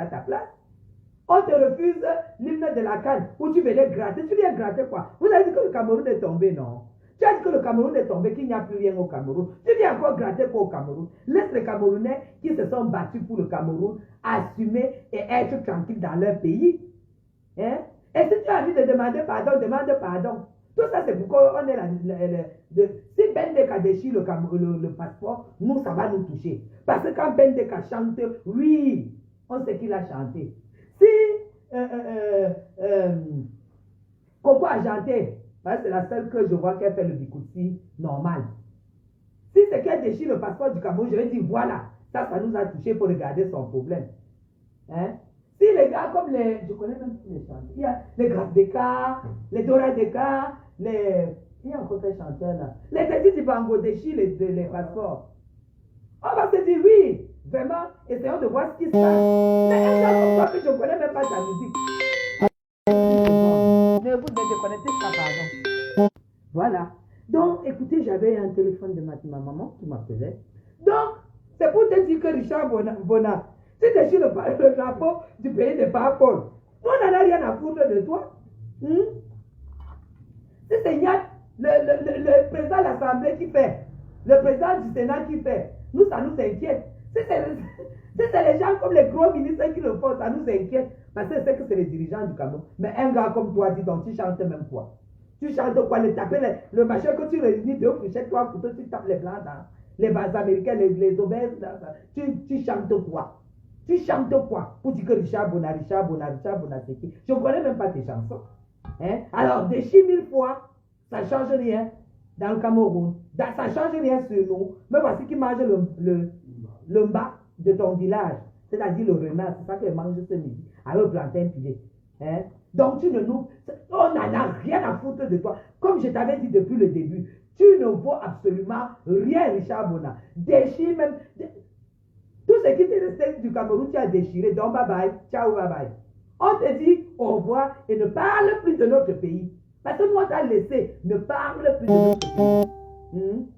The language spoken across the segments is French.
à ta place. On te refuse l'hymne de la canne où tu venais gratter. Tu viens gratter quoi? Vous avez dit que le Cameroun est tombé, non? Tu as dit que le Cameroun est tombé, qu'il n'y a plus rien au Cameroun. Tu viens encore gratter quoi au Cameroun? Laisse les Camerounais qui se sont battus pour le Cameroun assumer et être tranquilles dans leur pays. Hein? Et si tu as envie de demander pardon, demande pardon. Tout ça, c'est pourquoi on est là. Si Bendeka déchire le passeport, nous, ça va nous toucher. Parce que quand Bendeka chante, oui, on sait qu'il a chanté. Si Coco a chanté, c'est la seule que je vois qu'elle fait le bikouti normal. Si c'est qu'elle déchire le passeport du Cameroun, je vais dire voilà, ça nous a touché pour regarder son problème. Hein? Si les gars comme les, je connais même tous les chanteurs, il y a les Grâce Deka, les Dora Deka, il y a encore des chanteurs là, les petits du Bango déchirent les passeports. On va se dire oui, vraiment, essayons de voir ce qui se passe. Mais un gars comme toi que je ne connais même pas ta musique. Ne vous déconnectez pas, pardon. Voilà. Donc, écoutez, j'avais un téléphone de ma maman qui m'appelait. Donc, c'est pour te dire que Richard Bona, tu déchires le drapeau du pays de Paul. Nous, on n'en a rien à foutre de toi. Si c'est Niat, le président de l'Assemblée qui fait, le président du Sénat qui fait, nous, ça nous inquiète. Si c'est les gens comme les gros ministres qui le font, ça nous inquiète. Parce que c'est que c'est les dirigeants du Cameroun. Mais un gars comme toi, dis donc, tu chantes même quoi? Tu chantes quoi? Le machin que tu réunis deux fléchettes, toi, pour toi, tu tapes les blancs dans les bases américaines, les obèses, tu chantes quoi? Tu chantes quoi? Pour dire que Richard Bona, c'est qui? Je ne connais même pas tes chansons. Hein? Alors, déchire 1000 fois, ça ne change rien dans le Cameroun. Ça ne change rien sur nous. Mais voici qui mange le bas de ton village. C'est-à-dire le renard. C'est ça qu'elle mange ce midi. Avec le plantain pilé. Hein? Donc, on n'en a rien à foutre de toi. Comme je t'avais dit depuis le début, tu ne vaux absolument rien, Richard Bona. Déchire même. Tout ce qui t'est resté du Cameroun, tu as déchiré. Donc, bye bye. Ciao, bye bye. On te dit au revoir et ne parle plus de notre pays. Parce que moi, tu as laissé. Ne parle plus de notre pays.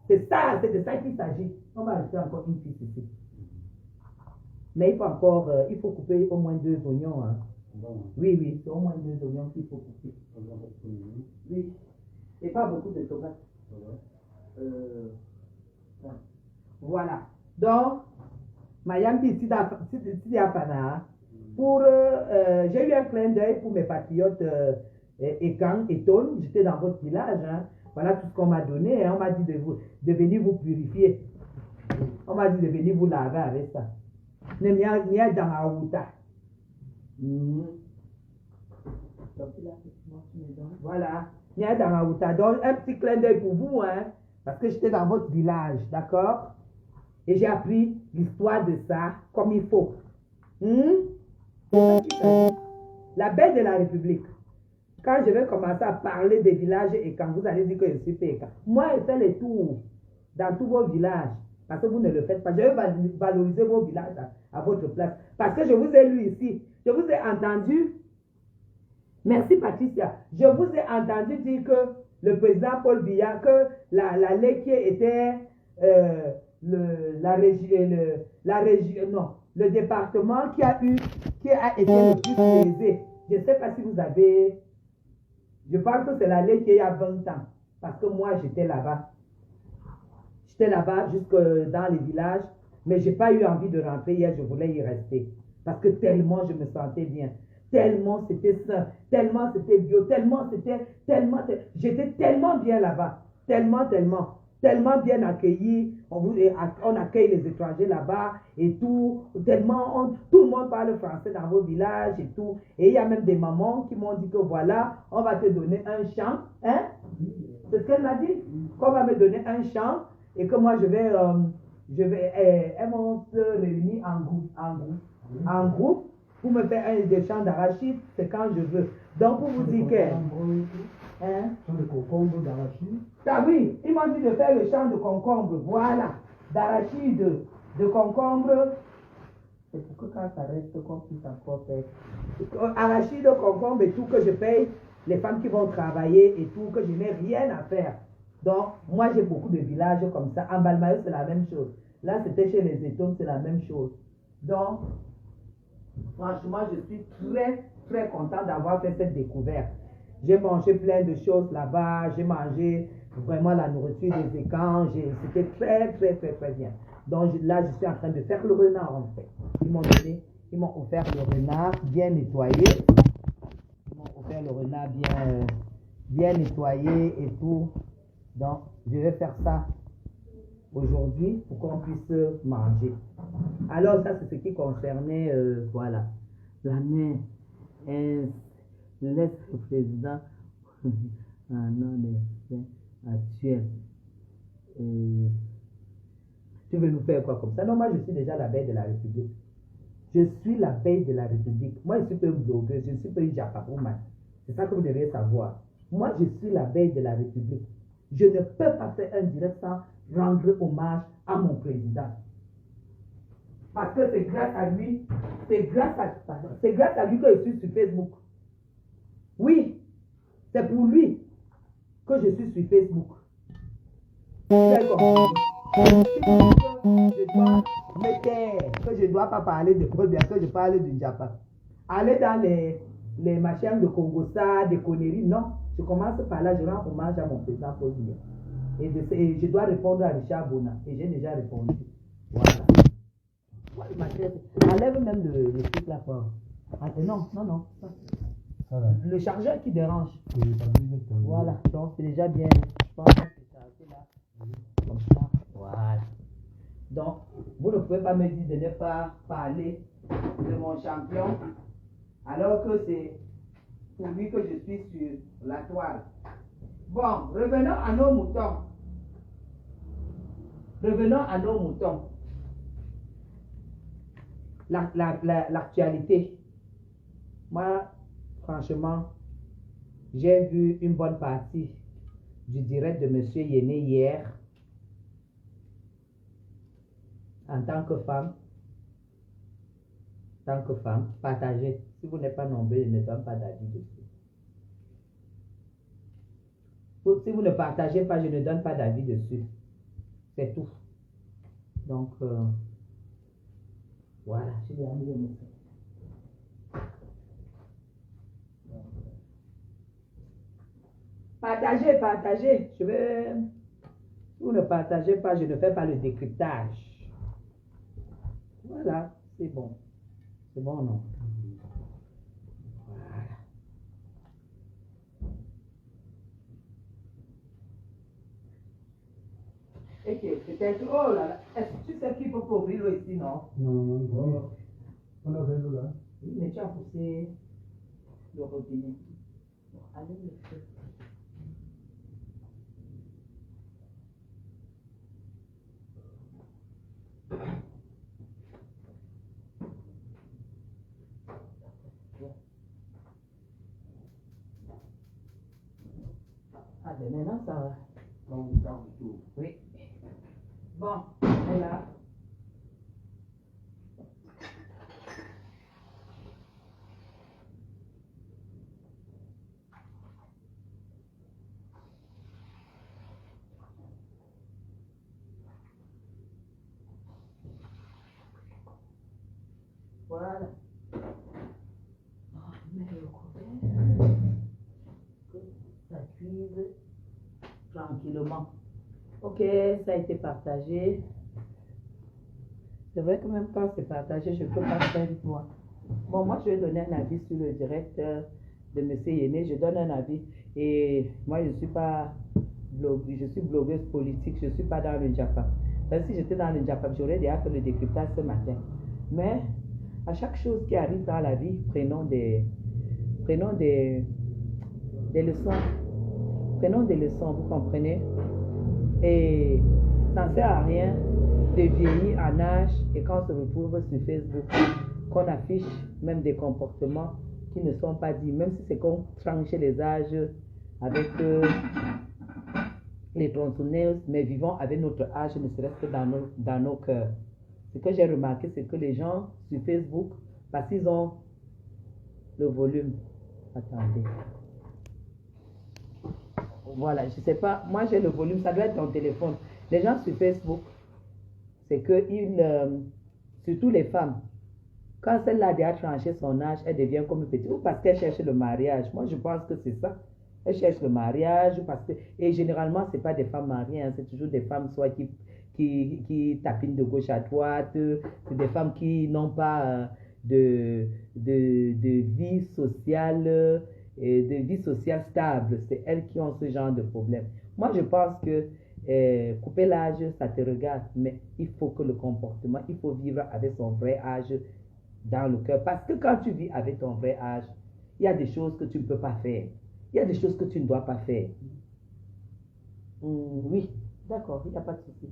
C'est de ça qu'il s'agit. On va ajouter encore une piste ici. Mais il faut couper au moins 2 oignons. Hein. Oui, c'est au moins 2 oignons qu'il faut couper. Oui. Et pas beaucoup de tomates. Voilà. Donc, Mayambi ici à Fana. J'ai eu un clin d'œil pour mes patriotes Ekang et Ton. J'étais dans votre village. Hein. Voilà tout ce qu'on m'a donné. Hein. On m'a dit de venir vous purifier. On m'a dit de venir vous laver avec ça. Nemia dans la outa. Voilà. Nia dans la outa. Donc, un petit clin d'œil pour vous. Hein, parce que j'étais dans votre village. D'accord? Et j'ai appris l'histoire de ça comme il faut. La baie de la République. Quand je vais commencer à parler des villages et quand vous allez dire que je suis péka, moi je fais les tours dans tous vos villages. Parce que vous ne le faites pas. Je vais valoriser vos villages à votre place. Parce que je vous ai lu ici. Je vous ai entendu. Merci Patricia. Je vous ai entendu dire que le président Paul Biya, que la lait qui était le département qui a été le plus lésé. Je ne sais pas si vous avez. Je pense que c'est la lait qui est il y a 20 ans. Parce que moi, j'étais là-bas. J'étais là-bas jusque dans les villages. Mais je n'ai pas eu envie de rentrer hier. Je voulais y rester. Parce que tellement je me sentais bien. Tellement c'était sain. Tellement c'était bio. J'étais tellement bien là-bas. Tellement bien accueilli. On accueille les étrangers là-bas et tout. Tout le monde parle français dans vos villages et tout. Et il y a même des mamans qui m'ont dit que voilà, on va te donner un champ. Hein? C'est ce qu'elle m'a dit. Qu'on va me donner un champ et que moi elles vont se réunir en groupe pour me faire des champs d'arachide. C'est quand je veux. Donc pour vous dire que... Hein? De concombre, d'arachide. Ah oui, ils m'ont dit de faire le champ de concombre, voilà, d'arachide, de concombre. C'est pour que quand ça reste, qu'on puisse encore faire. Arachide, concombre et tout, que je paye les femmes qui vont travailler et tout, que je n'ai rien à faire. Donc, moi j'ai beaucoup de villages comme ça. En Balmayo, c'est la même chose. Là, c'était chez les Étomes, c'est la même chose. Donc, Franchement, je suis très, très content d'avoir fait cette découverte. J'ai mangé plein de choses là-bas. J'ai mangé vraiment la nourriture des écangs. C'était très, très, très, très bien. Donc là, je suis en train de faire le renard en fait. Ils m'ont offert le renard bien nettoyé. Ils m'ont offert le renard bien nettoyé et tout. Donc, je vais faire ça aujourd'hui pour qu'on puisse manger. Alors, ça, c'est ce qui concernait, voilà, la main. Laisse le président un nom actuel. Tu veux nous faire quoi comme ça? Non, moi, je suis déjà la veille de la République. Je suis la veille de la République. Moi, je suis pas une blogueuse, je ne suis pas une japapouma. C'est ça que vous devez savoir. Moi, je suis la veille de la République. Je ne peux pas faire un direct sans rendre hommage à mon président. Parce que c'est grâce à lui, c'est grâce à lui que je suis sur Facebook. Oui, c'est pour lui que je suis sur Facebook. C'est comme je dois me taire, que je ne dois pas parler de Paul Biya, que je parle du Japon. Aller dans les machins de Congo, ça, des conneries, non. Je commence par là, je rends hommage à mon président Paul Biya. Et je dois répondre à Richard Bona. Et j'ai déjà répondu. Voilà. Enlève même le truc là. Non. Le chargeur qui dérange. Voilà. Donc c'est déjà bien. Je pense que c'est chargé là. Comme ça. Voilà. Donc, vous ne pouvez pas me dire de ne pas parler de mon champion. Alors que c'est pour lui que je suis sur la toile. Bon, revenons à nos moutons. L'actualité. Moi, franchement, j'ai vu une bonne partie du direct de M. Yéné hier. En tant que femme, partagez. Si vous n'êtes pas nombreux, je ne donne pas d'avis dessus. Si vous ne partagez pas, je ne donne pas d'avis dessus. C'est tout. Donc, voilà, je l'ai mis au message. Partagez. Si vous ne partagez pas, je ne fais pas le décryptage. Voilà, c'est bon. C'est bon, non? Voilà. Et que peut-être, oh là là, est-ce que tu sais qu'il faut ouvrir l'eau ici, non? Non. On a ouvert l'eau là. Oui, mais tu as poussé le robinet. Bon, allez le feu. Ah, ben maintenant ça va. Oui. Bon, voilà. Voilà. Oh, mais le couvert. Que ça cuise tranquillement. Ok, ça a été partagé. C'est vrai que même quand c'est partagé, je ne peux pas faire moi. Bon, moi, je vais donner un avis sur le direct de M. Yéné. Je donne un avis. Et moi, je ne suis pas blogueuse, je suis blogueuse politique. Je ne suis pas dans le Japon. Parce que si j'étais dans le Japon, j'aurais déjà fait le décryptage ce matin. Mais à chaque chose qui arrive dans la vie, prenons des leçons. Prenons des leçons, vous comprenez? Et ça ne sert à rien de vieillir en âge et quand on se retrouve sur Facebook, qu'on affiche même des comportements qui ne sont pas dits, même si c'est qu'on tranche les âges avec les tronçonneuses, mais vivons avec notre âge, ne serait-ce que dans nos cœurs. Ce que j'ai remarqué, c'est que les gens sur Facebook, parce qu'ils ont le volume. Attendez. Voilà, je ne sais pas. Moi, j'ai le volume. Ça doit être ton téléphone. Les gens sur Facebook, c'est que surtout les femmes, Quand celle-là a déjà tranché son âge, elle devient comme une petite. Ou parce qu'elle cherche le mariage. Moi, je pense que c'est ça. Elle cherche le mariage. Parce que, et généralement, ce n'est pas des femmes mariées. Hein, c'est toujours des femmes soit qui tapinent de gauche à droite. C'est des femmes qui n'ont pas de vie sociale, de vie sociale stable. C'est elles qui ont ce genre de problème. Moi, je pense que couper l'âge, ça te regarde. Mais il faut que le comportement, il faut vivre avec son vrai âge dans le cœur. Parce que quand tu vis avec ton vrai âge, il y a des choses que tu ne peux pas faire. Il y a des choses que tu ne dois pas faire. Oui, d'accord, il n'y a pas de souci.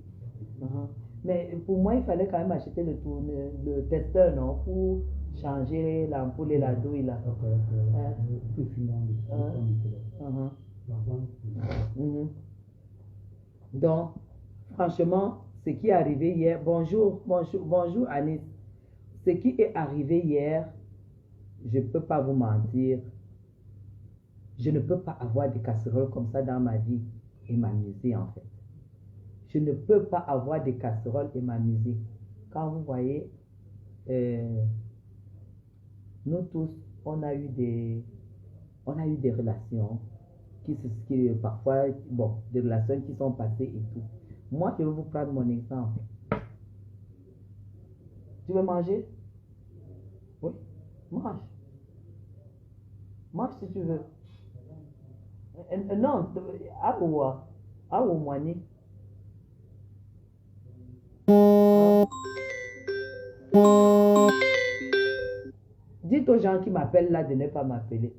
Mais pour moi, il fallait quand même acheter le testeur, non, pour changer l'ampoule et la douille, là. Donc, franchement, ce qui est arrivé hier, bonjour Anis. Ce qui est arrivé hier, je ne peux pas vous mentir, je ne peux pas avoir des casseroles comme ça dans ma vie et m'amuser en fait. Je ne peux pas avoir des casseroles et m'amuser. Quand vous voyez, nous tous, on a eu des relations qui parfois, bon, des relations qui sont passées et tout. Moi, je vais vous prendre mon exemple. Tu veux manger? Oui, mange. Mange si tu veux. Non, à moigné. Dites aux gens qui m'appellent là de ne pas m'appeler.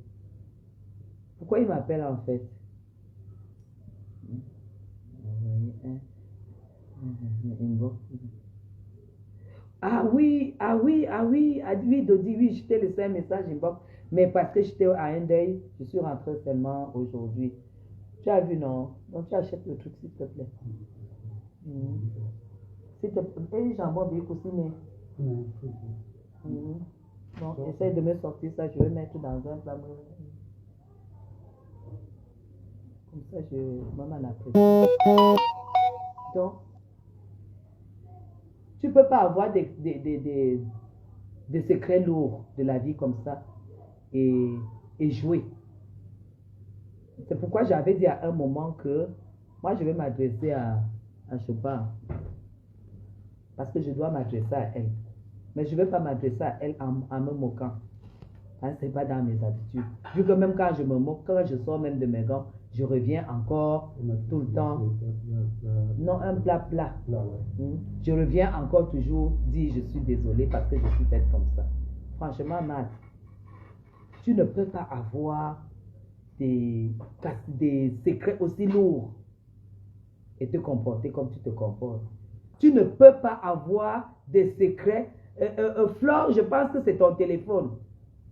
Pourquoi ils m'appellent en fait? Ah oui, Dodi, oui, je t'ai laissé un message inbox, mais parce que j'étais à un deuil, je suis rentrée seulement aujourd'hui. Tu as vu, non? Donc tu achètes le truc, s'il te plaît. S'il te plaît, et jambon bien cousiné. Bon, essaye de me sortir ça, je vais mettre dans un plat. Comme ça, maman l'apprécie. Donc, tu ne peux pas avoir des secrets lourds de la vie comme ça et jouer. C'est pourquoi j'avais dit à un moment que moi, je vais m'adresser à Chopin. Parce que je dois m'adresser à elle. Mais je ne vais pas m'adresser à elle en me moquant. Hein, ce n'est pas dans mes habitudes. Vu que même quand je me moque, quand je sors même de mes gants, je reviens encore tout le temps. Non, un plat. Je reviens encore toujours dire je suis désolée parce que je suis faite comme ça. Franchement, Matt, tu ne peux pas avoir des secrets aussi lourds et te comporter comme tu te comportes. Tu ne peux pas avoir des secrets. Flore, je pense que c'est ton téléphone.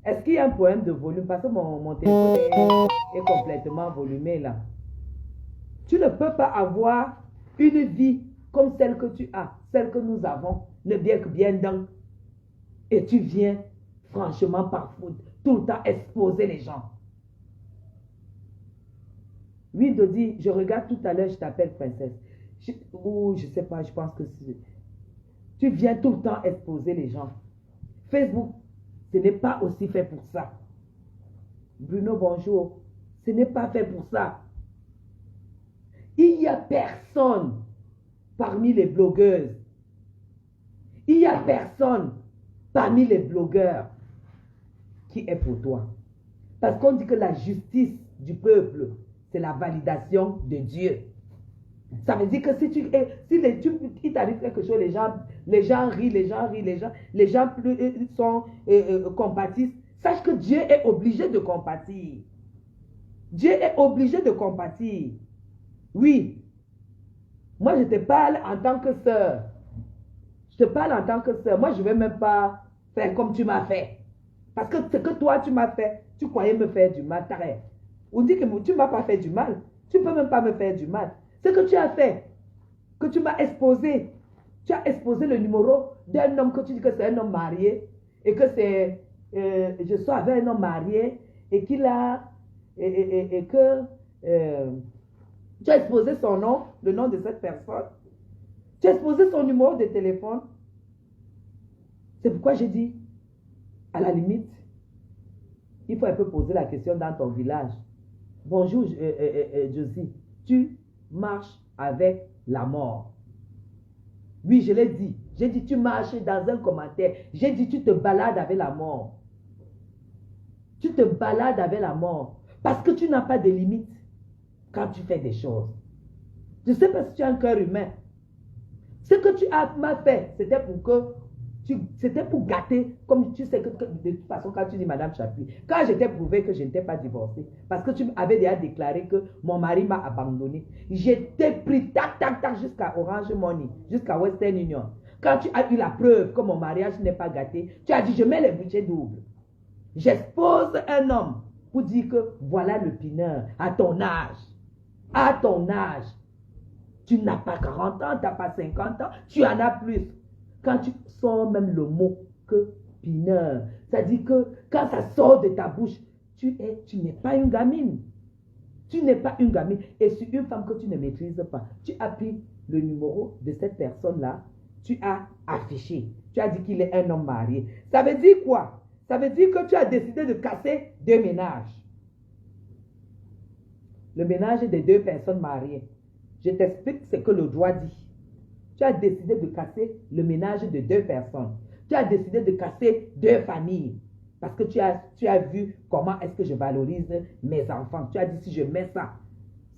Est-ce qu'il y a un problème de volume? Parce que mon téléphone est complètement volumé là. Tu ne peux pas avoir une vie comme celle que tu as, celle que nous avons, ne bien que bien dans. Et tu viens, franchement, parfois, tout le temps exposer les gens. Oui, Dodi, je regarde tout à l'heure, je t'appelle princesse. Je sais pas, je pense que tu viens tout le temps exposer les gens. Facebook, ce n'est pas aussi fait pour ça. Bruno, bonjour. Ce n'est pas fait pour ça. Il n'y a personne parmi les blogueuses. Il n'y a personne parmi les blogueurs qui est pour toi. Parce qu'on dit que la justice du peuple, c'est la validation de Dieu. Ça veut dire que si il t'arrive quelque chose, les gens rient, les gens sont compatissent. Sache que Dieu est obligé de compatir. Dieu est obligé de compatir. Oui. Moi, je te parle en tant que sœur. Je te parle en tant que sœur. Moi, je ne vais même pas faire comme tu m'as fait. Parce que ce que toi, tu m'as fait, tu croyais me faire du mal. T'arrêtes. On dit que tu ne m'as pas fait du mal. Tu ne peux même pas me faire du mal. Ce que tu as fait, que tu m'as exposé, tu as exposé le numéro d'un homme que tu dis que c'est un homme marié et que c'est, je suis avec un homme marié et qu'il a, et que tu as exposé son nom, le nom de cette personne. Tu as exposé son numéro de téléphone. C'est pourquoi j'ai dit, À la limite, il faut un peu poser la question dans ton village. Bonjour, Josie. Tu marches avec la mort. Oui, je l'ai dit. J'ai dit, tu marches dans un commentaire. J'ai dit, tu te balades avec la mort. Tu te balades avec la mort. Parce que tu n'as pas de limites quand tu fais des choses. Je ne sais pas si tu as un cœur humain. Ce que tu m'as fait, c'était pour que c'était pour gâter, comme tu sais que de toute façon, quand tu dis Madame Chapuis, quand j'étais prouvé que je n'étais pas divorcée, parce que tu avais déjà déclaré que mon mari m'a abandonné, j'étais pris tac, tac, tac jusqu'à Orange Money, jusqu'à Western Union. Quand tu as eu la preuve que mon mariage n'est pas gâté, tu as dit je mets les budgets doubles. J'expose un homme pour dire que voilà le pineur à ton âge. À ton âge. Tu n'as pas 40 ans, tu n'as pas 50 ans, tu en as plus. Quand tu sors même le mot que pineur, ça dit que quand ça sort de ta bouche, tu n'es pas une gamine. Tu n'es pas une gamine. Et sur une femme que tu ne maîtrises pas, tu as pris le numéro de cette personne-là, tu as affiché. Tu as dit qu'il est un homme marié. Ça veut dire quoi? Ça veut dire que tu as décidé de casser deux ménages. Le ménage des deux personnes mariées. Je t'explique ce que le droit dit. Tu as décidé de casser le ménage de deux personnes. Tu as décidé de casser deux familles. Parce que tu as vu comment est-ce que je valorise mes enfants. Tu as dit si je mets ça,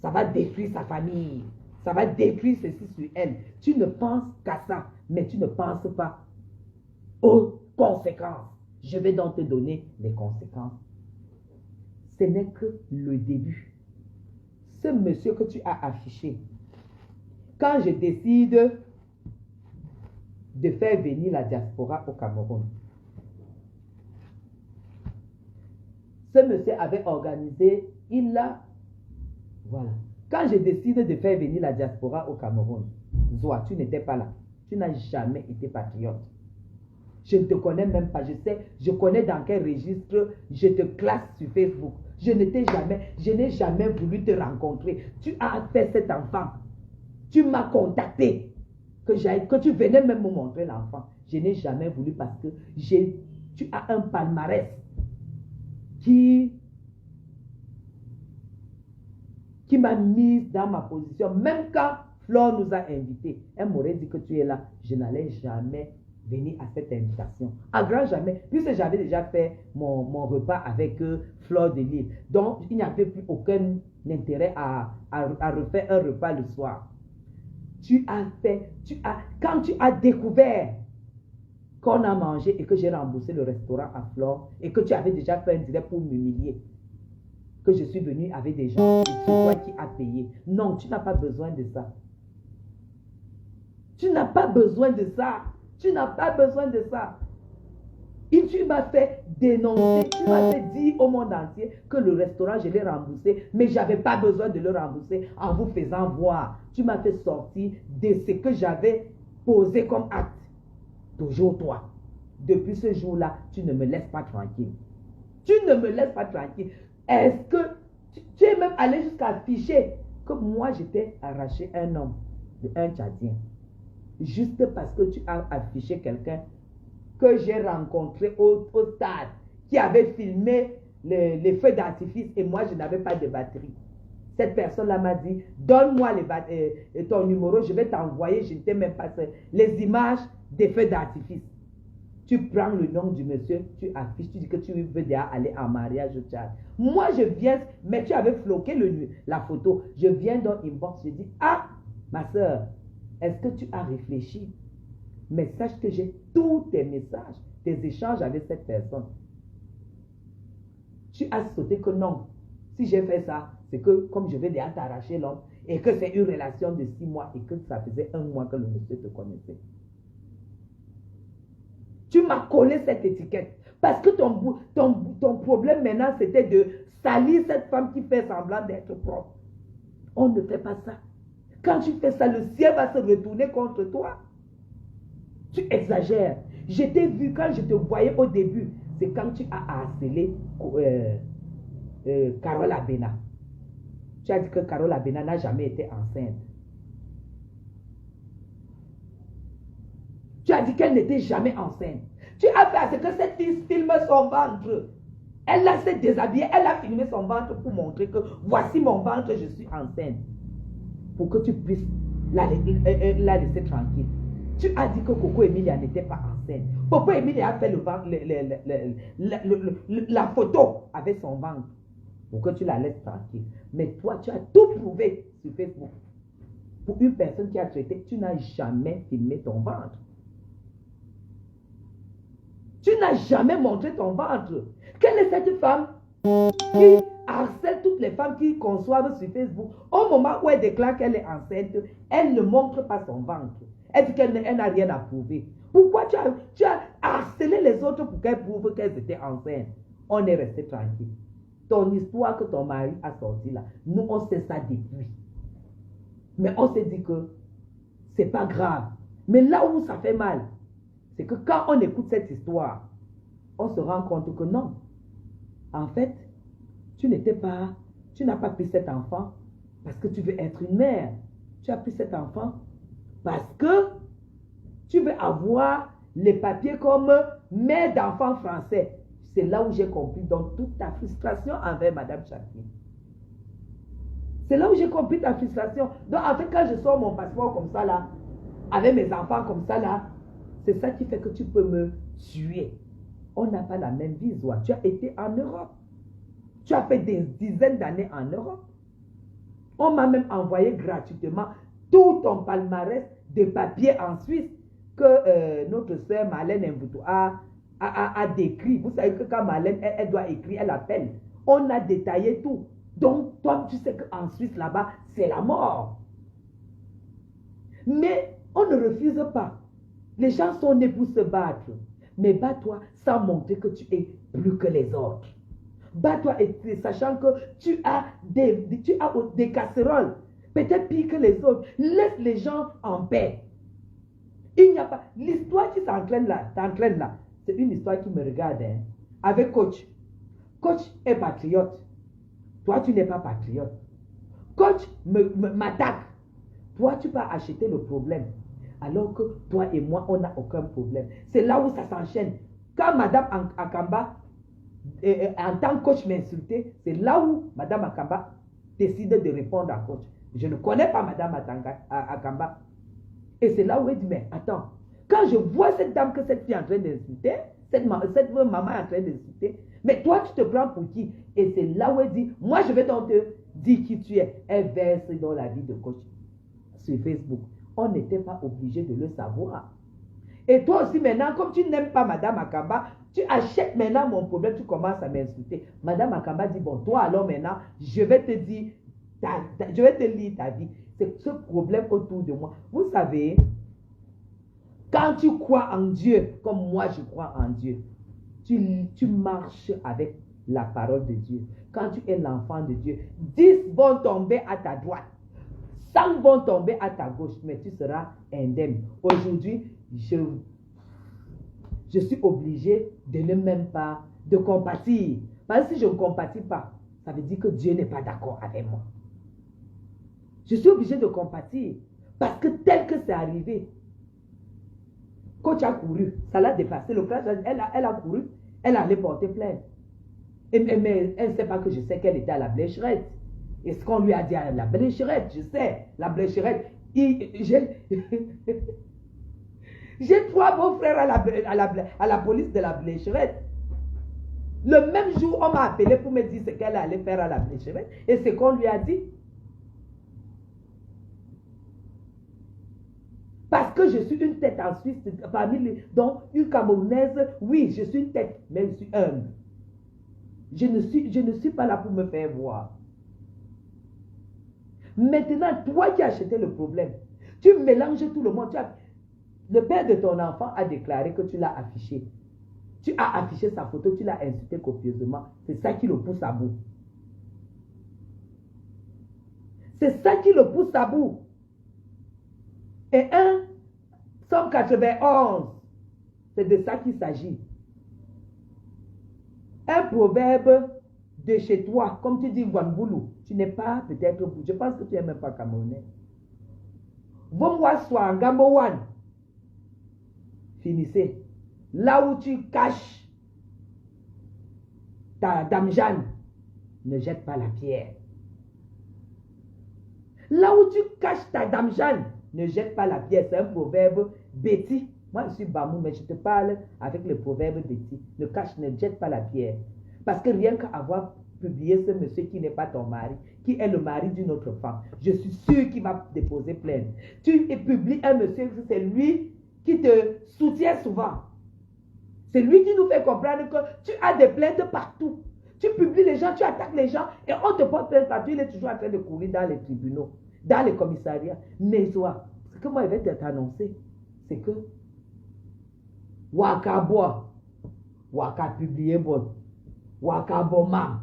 ça va détruire sa famille. Ça va détruire ceci sur elle. Tu ne penses qu'à ça, mais tu ne penses pas aux conséquences. Je vais donc te donner les conséquences. Ce n'est que le début. Ce monsieur que tu as affiché, quand je décide de faire venir la diaspora au Cameroun, ce monsieur avait organisé, voilà. Quand je décide de faire venir la diaspora au Cameroun, Zoa, tu n'étais pas là. Tu n'as jamais été patriote. Je ne te connais même pas. Je connais dans quel registre je te classe sur Facebook. Je n'ai jamais voulu te rencontrer. Tu as fait cet enfant. Tu m'as contacté. Que tu venais même me montrer l'enfant. Je n'ai jamais voulu parce que tu as un palmarès qui m'a mise dans ma position. Même quand Flore nous a invités, elle m'aurait dit que tu es là. Je n'allais jamais venir à cette invitation. À grand jamais. Puisque j'avais déjà fait mon repas avec Flore de Lille. Donc, il n'y avait plus aucun intérêt à refaire un repas le soir. Quand tu as découvert qu'on a mangé et que j'ai remboursé le restaurant à Flore et que tu avais déjà fait un direct pour m'humilier, que je suis venu avec des gens et c'est toi qui as payé. Non, tu n'as pas besoin de ça. Tu n'as pas besoin de ça. Tu n'as pas besoin de ça. Et tu m'as fait dénoncer, tu m'as fait dire au monde entier que le restaurant, je l'ai remboursé, mais je n'avais pas besoin de le rembourser en vous faisant voir. Tu m'as fait sortir de ce que j'avais posé comme acte. Toujours toi. Depuis ce jour-là, tu ne me laisses pas tranquille. Tu ne me laisses pas tranquille. Est-ce que tu es même allé jusqu'à afficher que moi, j'étais arraché un homme, un Tchadien. Juste parce que tu as affiché quelqu'un que j'ai rencontré au stade, qui avait filmé les feux d'artifice et moi, je n'avais pas de batterie. Cette personne-là m'a dit, donne-moi ton numéro, je vais t'envoyer, je ne t'ai même pas les images des feux d'artifice. Tu prends le nom du monsieur, tu affiches, tu dis que tu veux déjà aller en mariage au Tchad. Moi, je viens, mais tu avais floqué la photo. Je viens dans inbox, je dis, ah, ma soeur, est-ce que tu as réfléchi? Mais sache que j'ai tous tes messages, tes échanges avec cette personne. Tu as sauté que non. Si j'ai fait ça, c'est que comme je vais déjà t'arracher l'homme et que c'est une relation de 6 mois et que ça faisait 1 mois que le monsieur te connaissait. Tu m'as collé cette étiquette. Parce que ton problème maintenant, c'était de salir cette femme qui fait semblant d'être propre. On ne fait pas ça. Quand tu fais ça, le ciel va se retourner contre toi. Tu exagères. Je t'ai vu quand je te voyais au début. C'est quand tu as harcelé Carole Abena. Tu as dit que Carole Abena n'a jamais été enceinte. Tu as dit qu'elle n'était jamais enceinte. Tu as fait à ce que cette fille filme son ventre. Elle s'est déshabillée, elle a filmé son ventre pour montrer que voici mon ventre, je suis enceinte. Pour que tu puisses la laisser tranquille. Tu as dit que Coco Emilia n'était pas enceinte. Coco Emilia a fait la photo avec son ventre pour que tu la laisses tranquille. Mais toi, tu as tout prouvé sur Facebook. Pour une personne qui a traité, tu n'as jamais filmé ton ventre. Tu n'as jamais montré ton ventre. Quelle est cette femme qui harcèle toutes les femmes qui conçoivent sur Facebook? Au moment où elle déclare qu'elle est enceinte, elle ne montre pas son ventre. Elle dit qu'elle n'a rien à prouver. Pourquoi tu as harcelé les autres pour qu'elles prouvent qu'elles étaient enceintes? On est resté tranquille. Ton histoire que ton mari a sorti là, nous on sait ça depuis. Mais on s'est dit que c'est pas grave. Mais là où ça fait mal, c'est que quand on écoute cette histoire, on se rend compte que non. En fait, tu n'as pas pris cet enfant parce que tu veux être une mère. Tu as pris cet enfant parce que tu veux avoir les papiers comme mère d'enfant français. C'est là où j'ai compris donc toute ta frustration envers Madame Jacqueline. C'est là où j'ai compris ta frustration. Donc en fait, quand je sors mon passeport comme ça là, avec mes enfants comme ça là, c'est ça qui fait que tu peux me tuer. On n'a pas la même vie, Zoa. Tu as été en Europe. Tu as fait des dizaines d'années en Europe. On m'a même envoyé gratuitement tout ton palmarès de papiers en Suisse que notre sœur Marlène Mboutou a décrit. Vous savez que quand Marlène, elle doit écrire, elle appelle. On a détaillé tout. Donc, toi, tu sais qu'en Suisse, là-bas, c'est la mort. Mais on ne refuse pas. Les gens sont nés pour se battre. Mais bats-toi sans montrer que tu es plus que les autres. Bats-toi sachant que tu as des casseroles. Peut-être pire que les autres. Laisse les gens en paix. Il n'y a pas... L'histoire qui t'entraîne là, c'est une histoire qui me regarde. Hein, avec Coach. Coach est patriote. Toi, tu n'es pas patriote. Coach m'attaque. Toi, tu vas acheter le problème. Alors que toi et moi, on n'a aucun problème. C'est là où ça s'enchaîne. Quand Madame Akamba, en tant que coach, m'insultait, c'est là où Madame Akamba décide de répondre à coach. Je ne connais pas Madame Akamba. Et c'est là où elle dit, mais attends, quand je vois cette dame que cette fille est en train d'insulter, cette maman est en train d'insulter, mais toi, tu te prends pour qui? Et c'est là où elle dit, moi, je vais donc te dire qui tu es. Elle verse dans la vie de coach sur Facebook. On n'était pas obligé de le savoir. Et toi aussi maintenant, comme tu n'aimes pas Madame Akamba, tu achètes maintenant mon problème, tu commences à m'insulter. Madame Akamba dit, bon, toi alors maintenant, je vais te dire, je vais te lire ta vie. C'est ce problème autour de moi. Vous savez, quand tu crois en Dieu, comme moi je crois en Dieu, tu marches avec la parole de Dieu. Quand tu es l'enfant de Dieu, 10 vont tomber à ta droite. 100 vont tomber à ta gauche, mais tu seras indemne. Aujourd'hui, je suis obligé de ne même pas de compatir. Parce que si je ne compatis pas, ça veut dire que Dieu n'est pas d'accord avec moi. Je suis obligé de compatir. Parce que tel que c'est arrivé, coach a couru, ça l'a dépassé. Le frère, elle a couru, elle allait porter plainte. Mais elle ne sait pas que je sais qu'elle était à la blécherette. Et ce qu'on lui a dit à la blécherette, je sais, la blécherette, j'ai 3 beaux-frères à la police de la blécherette. Le même jour, on m'a appelé pour me dire ce qu'elle allait faire à la blécherette. Et ce qu'on lui a dit. Parce que je suis une tête en Suisse, donc une Camerounaise, oui, je suis une tête, mais je suis humble. Je ne suis pas là pour me faire voir. Maintenant, toi qui as acheté le problème, tu mélanges tout le monde. Le père de ton enfant a déclaré que tu l'as affiché. Tu as affiché sa photo, tu l'as insulté copieusement. C'est ça qui le pousse à bout. C'est ça qui le pousse à bout. Et 1, Somme 91, c'est de ça qu'il s'agit. Un proverbe de chez toi, comme tu dis Wanboulou, tu n'es pas peut-être, je pense que tu n'es même pas camerounais. Vomwa soit Gambowan. Finissez. là où tu caches ta dame Jeanne, ne jette pas la pierre. Là où tu caches ta dame Jeanne, ne jette pas la pierre. C'est un proverbe Betty. Moi, je suis Bamou, mais je te parle avec le proverbe Betty. Ne jette pas la pierre. Parce que rien qu'à avoir publié ce monsieur qui n'est pas ton mari, qui est le mari d'une autre femme, je suis sûr qu'il va déposer plainte. Tu publies un monsieur, c'est lui qui te soutient souvent. C'est lui qui nous fait comprendre que tu as des plaintes partout. Tu publies les gens, tu attaques les gens et on te porte plainte partout. Il est toujours en train de courir dans les tribunaux, dans les commissariats. Mais toi, ce que moi je vais t'annoncer, c'est que Waka bois, Waka publié bon, Waka bon mam,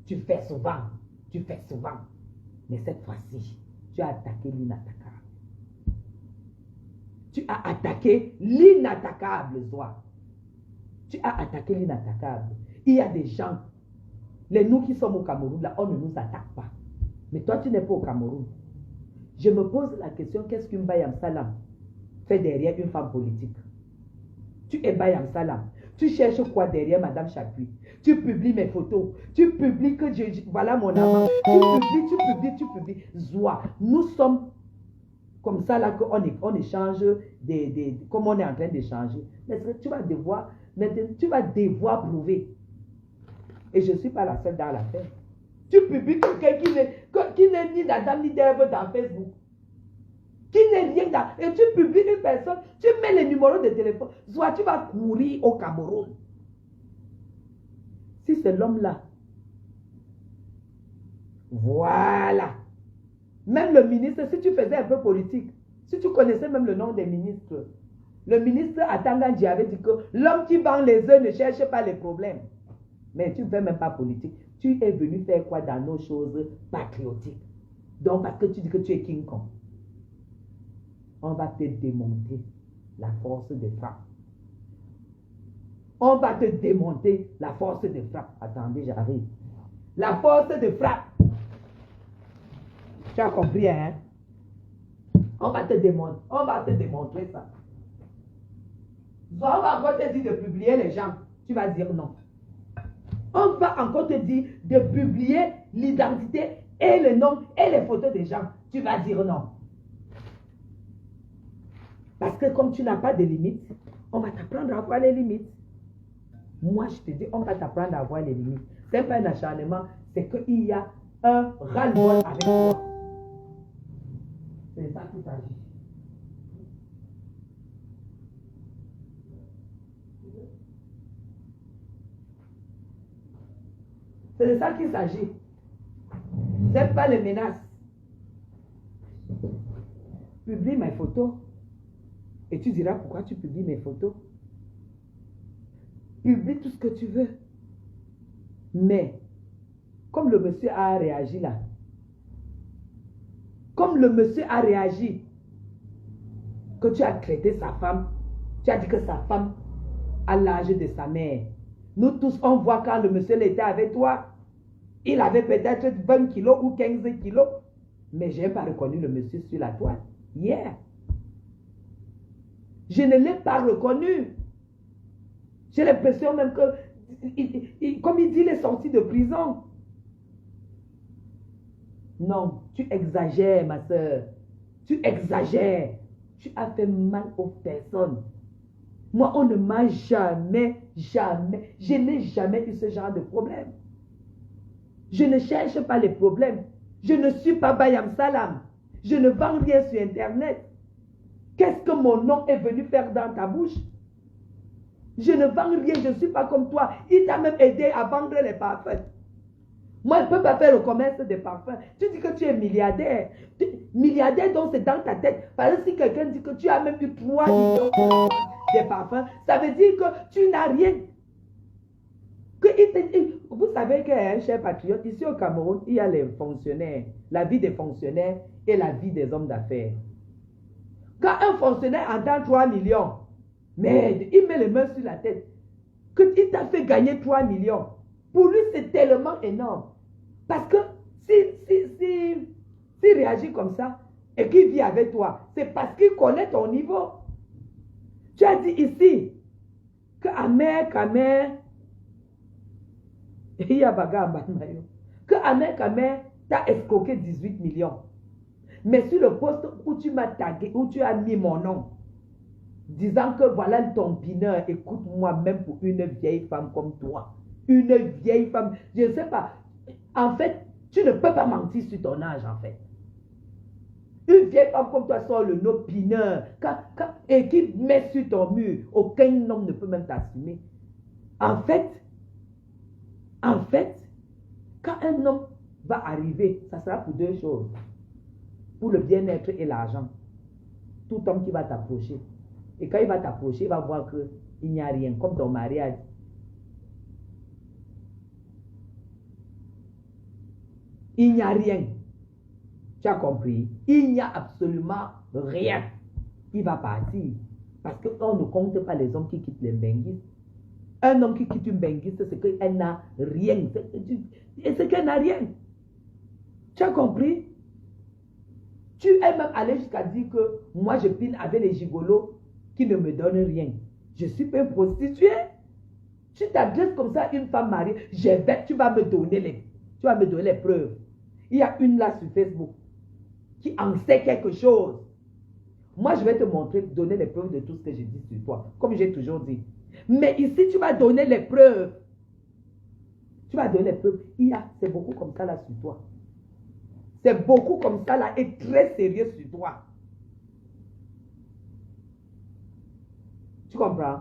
tu fais souvent. Mais cette fois-ci, tu as attaqué l'inattaquable. Tu as attaqué l'inattaquable, toi. Tu as attaqué l'inattaquable. Il y a des gens, nous qui sommes au Cameroun, là, on ne nous attaque pas. Mais toi, tu n'es pas au Cameroun. Je me pose la question, qu'est-ce qu'une Bayam Salam fait derrière une femme politique? Tu es Bayam Salam. Tu cherches quoi derrière Madame Chapuis? Tu publies mes photos. Tu publies que voilà mon amant. Tu publies. Zoua. Nous sommes comme ça là qu'on échange comme on est en train d'échanger. Mais tu vas devoir prouver. Et je ne suis pas la seule dans l'affaire. Tu publies quelqu'un qui n'est ni d'Adam ni d'Ève dans Facebook. Qui n'est rien dans... Et tu publies une personne, tu mets les numéros de téléphone. Soit tu vas courir au Cameroun. Si c'est l'homme-là. Voilà. Même le ministre, si tu faisais un peu politique, si tu connaissais même le nom des ministres, le ministre Atangandji avait dit que l'homme qui vend les œufs ne cherche pas les problèmes. Mais tu ne fais même pas politique. Tu es venu faire quoi dans nos choses patriotiques? Donc, parce que tu dis que tu es King Kong. On va te démonter la force de frappe. On va te démonter la force de frappe. Attendez, j'arrive. La force de frappe. Tu as compris, hein? On va te démontrer ça. On va encore te dire de publier les gens. Tu vas dire non. On va encore te dire de publier l'identité et le nom et les photos des gens. Tu vas dire non. Parce que comme tu n'as pas de limites, on va t'apprendre à avoir les limites. Moi, je te dis, on va t'apprendre à avoir les limites. Ce n'est pas un acharnement, c'est qu'il y a un ras-le-bol avec toi. C'est ça qu'il s'agit. C'est de ça qu'il s'agit. Ce n'est pas les menaces. Publie mes photos. Et tu diras pourquoi tu publies mes photos. Publie tout ce que tu veux. Mais, comme le monsieur a réagi là, comme le monsieur a réagi, que tu as traité sa femme, tu as dit que sa femme a l'âge de sa mère. Nous tous, on voit quand le monsieur était avec toi, il avait peut-être 20 kilos ou 15 kilos, mais je n'ai pas reconnu le monsieur sur la toile. Hier. Je ne l'ai pas reconnu. J'ai l'impression même que, comme il dit, il est sorti de prison. Non, tu exagères, ma soeur. Tu exagères. Tu as fait mal aux personnes. Moi, on ne m'a jamais, je n'ai jamais eu ce genre de problème. Je ne cherche pas les problèmes. Je ne suis pas Bayam Salam. Je ne vends rien sur Internet. Qu'est-ce que mon nom est venu faire dans ta bouche? Je ne vends rien, je ne suis pas comme toi. Il t'a même aidé à vendre les parfums. Moi, je ne peux pas faire le commerce des parfums. Tu dis que tu es milliardaire. Milliardaire, donc c'est dans ta tête. Par exemple, si quelqu'un dit que tu as même eu 3 millions de parfums, ça veut dire que tu n'as rien. Vous savez que, cher patriote, ici au Cameroun, il y a les fonctionnaires, la vie des fonctionnaires et la vie des hommes d'affaires. Quand un fonctionnaire entend 3 millions, mais il met les mains sur la tête, qu'il t'a fait gagner 3 millions. Pour lui, c'est tellement énorme. Parce que s'il réagit comme ça et qu'il vit avec toi, c'est parce qu'il connaît ton niveau. Tu as dit ici, que Amer, il y a bagarre que Amer t'a escroqué 18 millions. Mais sur le poste où tu m'as tagué, où tu as mis mon nom, disant que voilà ton pineur, écoute-moi, même pour une vieille femme comme toi. Une vieille femme, je ne sais pas. En fait, tu ne peux pas mentir sur ton âge, en fait. Une vieille femme comme toi sort le nom pineur et qui met sur ton mur, aucun homme ne peut même t'assumer. En fait, quand un homme va arriver, ça sera pour deux choses. Pour le bien-être et l'argent. Tout homme qui va t'approcher. Et quand il va t'approcher, il va voir qu'il n'y a rien, comme ton mari a dit. Il n'y a rien. Tu as compris? Il n'y a absolument rien. Il va partir. Parce qu'on ne compte pas les hommes qui quittent les benguistes. Un homme qui quitte une benguiste, c'est qu'elle n'a rien. C'est qu'elle n'a rien. Tu as compris? Tu es même allé jusqu'à dire que moi je pine avec les gigolos qui ne me donnent rien. Je suis pas une prostituée. Tu t'adresses comme ça à une femme mariée, tu vas me donner les preuves. Il y a une là sur Facebook qui en sait quelque chose. Moi, je vais te montrer, donner les preuves de tout ce que j'ai dit sur toi, comme j'ai toujours dit. Mais ici, tu vas donner les preuves. Tu vas donner les preuves. C'est beaucoup comme ça là sur toi. C'est beaucoup comme ça là et très sérieux sur toi. Tu comprends?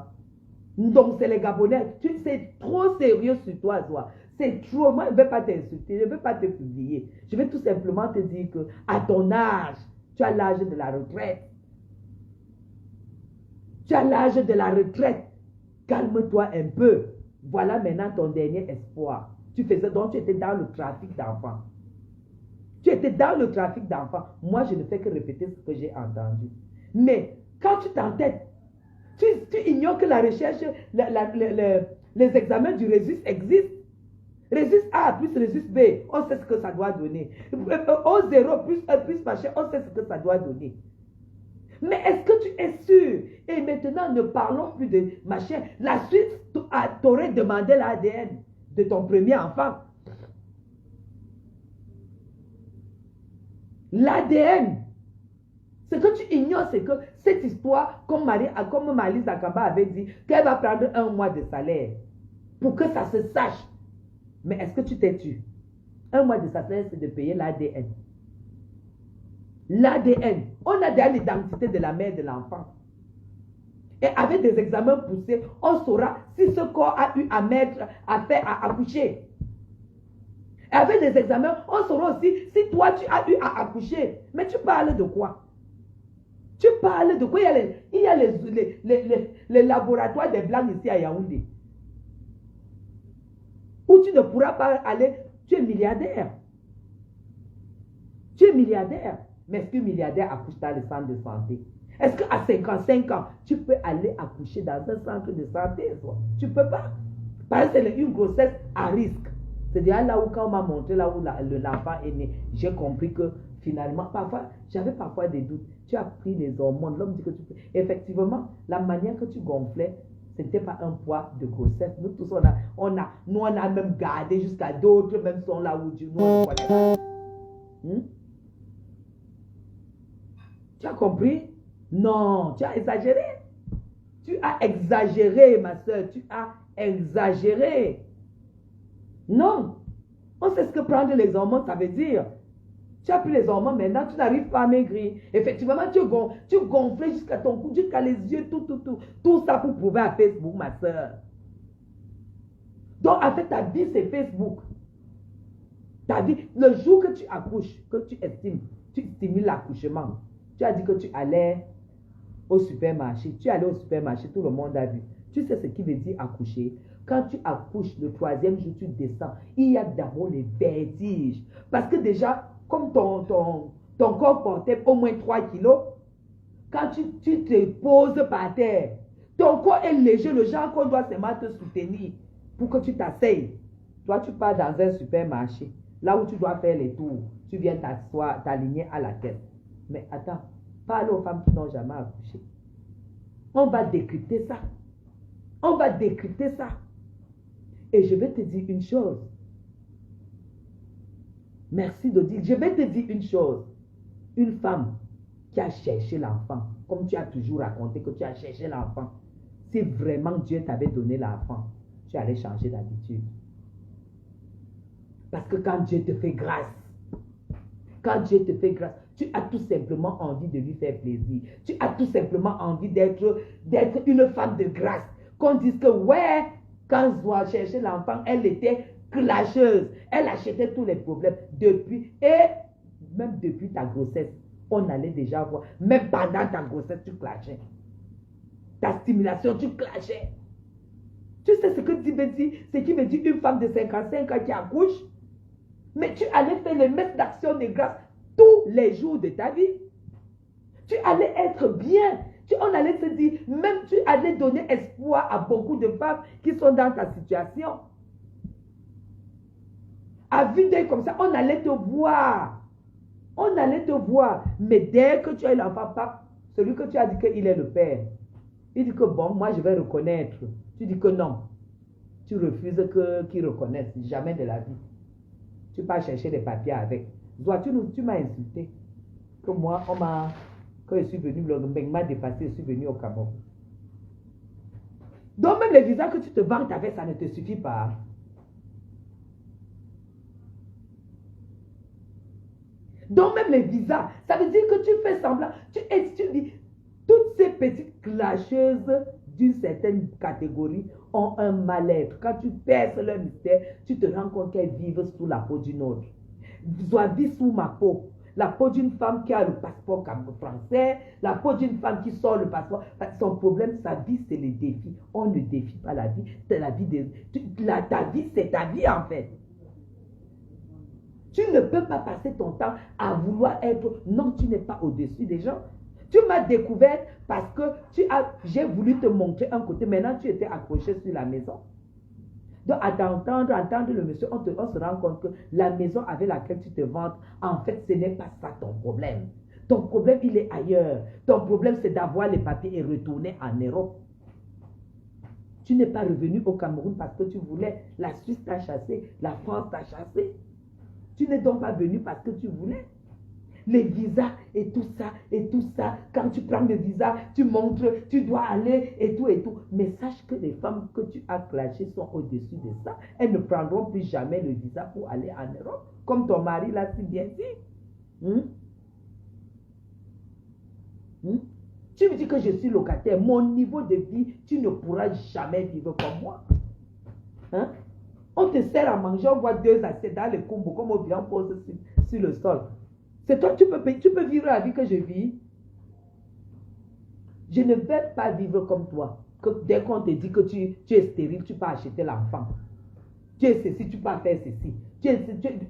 Donc, c'est les Gabonais. C'est trop sérieux sur toi, toi. C'est trop. Moi, je ne vais pas t'insulter. Je ne vais pas te publier. Je vais tout simplement te dire que à ton âge, tu as l'âge de la retraite. Tu as l'âge de la retraite. Calme-toi un peu. Voilà maintenant ton dernier espoir. Donc, tu étais dans le trafic d'enfants. Tu étais dans le trafic d'enfants. Moi, je ne fais que répéter ce que j'ai entendu. Mais quand tu t'entêtes, tu ignores que la recherche, les examens du Résus existent. Résus A plus Résus B, on sait ce que ça doit donner. O0 plus 1 plus machin, on sait ce que ça doit donner. Mais est-ce que tu es sûr? Et maintenant, ne parlons plus de machin. La suite, t'aurais demandé l'ADN de ton premier enfant. L'ADN. Ce que tu ignores, c'est que cette histoire, comme Malise Akamba avait dit, qu'elle va prendre 1 mois de salaire pour que ça se sache. Mais est-ce que tu t'es tué? 1 mois de salaire, c'est de payer l'ADN. L'ADN. On a déjà l'identité de la mère de l'enfant. Et avec des examens poussés, on saura si ce corps a eu à faire à accoucher. Et avec des examens, on saura aussi si toi tu as eu à accoucher. Mais tu parles de quoi? Tu parles de quoi? Il y a les laboratoires des Blancs ici à Yaoundé. Où tu ne pourras pas aller. Tu es milliardaire. Tu es milliardaire. Mais est-ce qu'un milliardaire accouche dans le centre de santé? Est-ce qu'à 55 ans, tu peux aller accoucher dans un centre de santé? Tu ne peux pas. Parce que c'est une grossesse à risque. C'est-à-dire là où quand on m'a montré là où l'enfant est né, j'ai compris que finalement, j'avais parfois des doutes. Tu as pris les hormones, l'homme dit que tu peux. Effectivement, la manière que tu gonflais, ce n'était pas un poids de grossesse. Nous tous, on a même gardé jusqu'à d'autres, même sont là où nous, on ne connaît pas. Tu as compris? Non, tu as exagéré. Tu as exagéré, ma soeur. Tu as exagéré. Non. On sait ce que prendre les hormones, ça veut dire. Tu as pris les hormones, maintenant tu n'arrives pas à maigrir. Effectivement, tu gonflais jusqu'à ton cou, jusqu'à les yeux, tout ça pour prouver à Facebook, ma soeur. Donc, en fait, ta vie, c'est Facebook. Ta vie, le jour que tu accouches, que tu estimules l'accouchement, tu as dit que tu allais au supermarché. Tu allais au supermarché, tout le monde a vu. Tu sais ce qui veut dire accoucher? Quand tu accouches, le 3e jour, tu descends. Il y a d'abord les vertiges. Parce que déjà, comme ton corps portait au moins 3 kilos, quand tu te poses par terre, ton corps est léger, le genre qu'on doit seulement te soutenir pour que tu t'asseyes. Toi, tu pars dans un supermarché, là où tu dois faire les tours. Tu viens t'asseoir, t'aligner à la tête. Mais attends, parle aux femmes qui n'ont jamais accouché. On va décrypter ça. On va décrypter ça. Et je vais te dire une chose. Merci de dire. Je vais te dire une chose. Une femme qui a cherché l'enfant, comme tu as toujours raconté que tu as cherché l'enfant, si vraiment Dieu t'avait donné l'enfant, tu allais changer d'habitude. Parce que quand Dieu te fait grâce, tu as tout simplement envie de lui faire plaisir. Tu as tout simplement envie d'être une femme de grâce. Qu'on dise que ouais, quand Zoa cherchait l'enfant, elle était clasheuse. Elle achetait tous les problèmes. Même depuis ta grossesse, on allait déjà voir. Même pendant ta grossesse, tu clashais. Ta stimulation, tu clashais. Tu sais ce que tu me dis? Ce qui me dit une femme de 55 ans qui accouche. Mais tu allais faire les messes d'action de grâce tous les jours de ta vie. Tu allais être bien. On allait te dire, même tu allais donner espoir à beaucoup de femmes qui sont dans ta situation. À vue d'œil comme ça, on allait te voir. On allait te voir. Mais dès que tu as eu l'enfant, celui que tu as dit qu'il est le père, il dit que bon, moi je vais reconnaître. Tu dis que non. Tu refuses qu'il reconnaisse. Jamais de la vie. Tu pars chercher des papiers avec. Toi, tu m'as insulté. Que moi, quand je suis venu, le mec m'a dépassé, je suis venu au Cameroun. Donc même les visas que tu te vantes avec, ça ne te suffit pas. Donc même les visas, ça veut dire que tu fais semblant. Tu dis, toutes ces petites clasheuses d'une certaine catégorie ont un mal-être. Quand tu perces leur mystère, tu te rends compte qu'elles vivent sous la peau d'une autre. Dois vivre sous ma peau. La peau d'une femme qui a le passeport français, la peau d'une femme qui sort le passeport. Son problème, sa vie, c'est les défis. On ne défie pas la vie. C'est la vie ta vie, c'est ta vie en fait. Tu ne peux pas passer ton temps à vouloir être... Non, tu n'es pas au-dessus des gens. Tu m'as découvert parce que j'ai voulu te montrer un côté. Maintenant, tu étais accroché sur la maison. Donc, à entendre le monsieur, on se rend compte que la maison avec laquelle tu te vantes, en fait, ce n'est pas ça ton problème. Ton problème, il est ailleurs. Ton problème, c'est d'avoir les papiers et retourner en Europe. Tu n'es pas revenu au Cameroun parce que tu voulais. La Suisse t'a chassé, la France t'a chassé. Tu n'es donc pas venu parce que tu voulais. Les visas et tout ça. Quand tu prends le visa, tu montres, tu dois aller et tout. Mais sache que les femmes que tu as clashées sont au-dessus de ça. Elles ne prendront plus jamais le visa pour aller en Europe. Comme ton mari l'a si bien dit. Tu me dis que je suis locataire. Mon niveau de vie, tu ne pourras jamais vivre comme moi. On te sert à manger, on voit 2 assiettes dans le combo, comme on vient pose sur le sol. C'est toi, tu peux vivre la vie que je vis. Je ne vais pas vivre comme toi. Que dès qu'on te dit que tu es stérile, tu peux acheter l'enfant. Tu es ceci, tu peux faire ceci.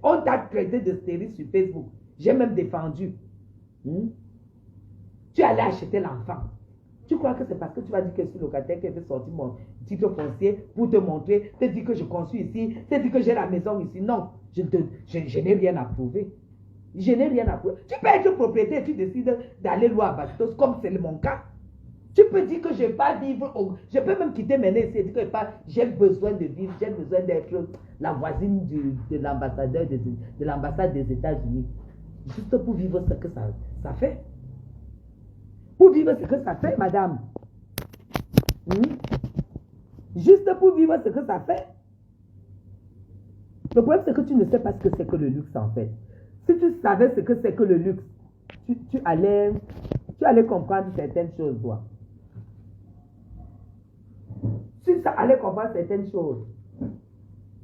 On t'a traité de stérile sur Facebook. J'ai même défendu. Tu allais acheter l'enfant. Tu crois que c'est parce que tu vas dire que je suis locataire que je vais sortir mon titre foncier pour te montrer, te dire que je construis ici, te dire que j'ai la maison ici. Non, je n'ai rien à prouver. Je n'ai rien à prouver. Tu peux être propriétaire et tu décides d'aller loin à Bastos, comme c'est mon cas. Tu peux dire que je ne vais pas vivre, je peux même quitter mes nez et dire que j'ai besoin de vivre, j'ai besoin d'être la voisine de l'ambassadeur de l'ambassade des États-Unis. Juste pour vivre ce que ça fait. Pour vivre ce que ça fait, madame. Juste pour vivre ce que ça fait. Le problème, c'est que tu ne sais pas ce que c'est que le luxe, en fait. Si tu savais ce que c'est que le luxe, tu allais comprendre certaines choses, toi. Tu allais comprendre certaines choses.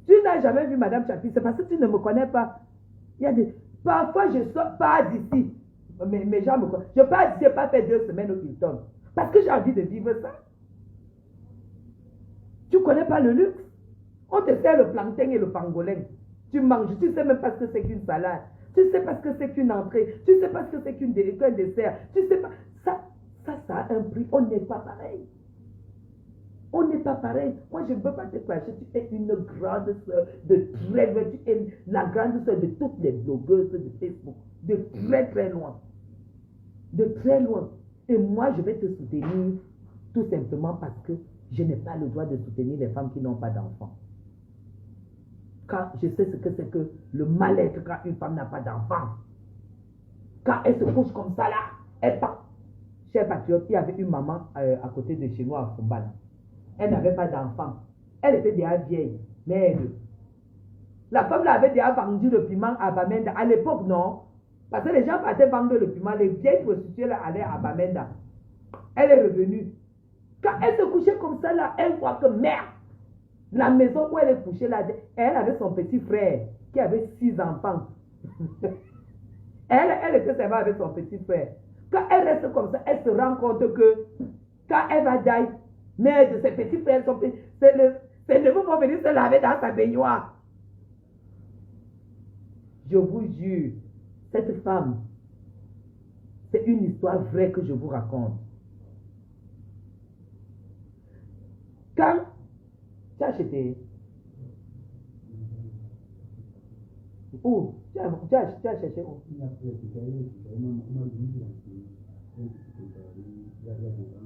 Tu n'as jamais vu Madame Chapi, c'est parce que tu ne me connais pas. Parfois, je sors pas d'ici. Mes gens me connaissent. Je n'ai pas fait 2 semaines au Hilton. Parce que j'ai envie de vivre ça. Tu ne connais pas le luxe. On te sert le plantain et le pangolin. Tu manges. Tu ne sais même pas ce que c'est qu'une salade. Tu ne sais pas ce que c'est qu'une entrée. Tu ne sais pas ce que c'est qu'un dessert. Tu ne sais pas. Ça a un prix. On n'est pas pareil. On n'est pas pareil. Moi, je ne veux pas te clasher. Tu es une grande soeur de très loin. Tu es la grande soeur de toutes les blogueuses de Facebook. De très, très loin. De très loin. Et moi, je vais te soutenir tout simplement parce que Je n'ai pas le droit de soutenir les femmes qui n'ont pas d'enfants. Quand je sais ce que c'est que le mal-être quand une femme n'a pas d'enfant. Quand elle se couche comme ça là, elle part. Chers patriotes, il y avait une maman à côté de chez nous à Fombal. Elle n'avait pas d'enfant. Elle était déjà vieille. Mais la femme là avait déjà vendu le piment à Bamenda. À l'époque, non. Parce que les gens partaient vendre le piment. Les vieilles prostituées là allaient à Bamenda. Elle est revenue. Quand elle se couchait comme ça là, elle voit que merde. La maison où elle est couchée là, elle avait son petit frère qui avait 6 enfants. Elle était seulement avec son petit frère. Quand elle reste comme ça, elle se rend compte que quand elle va dire, merde, ses petits frères, ses neveux vont venir se laver dans sa baignoire. Je vous jure, cette femme, c'est une histoire vraie que je vous raconte. Quand tu as acheté, où? Tu as cherché où?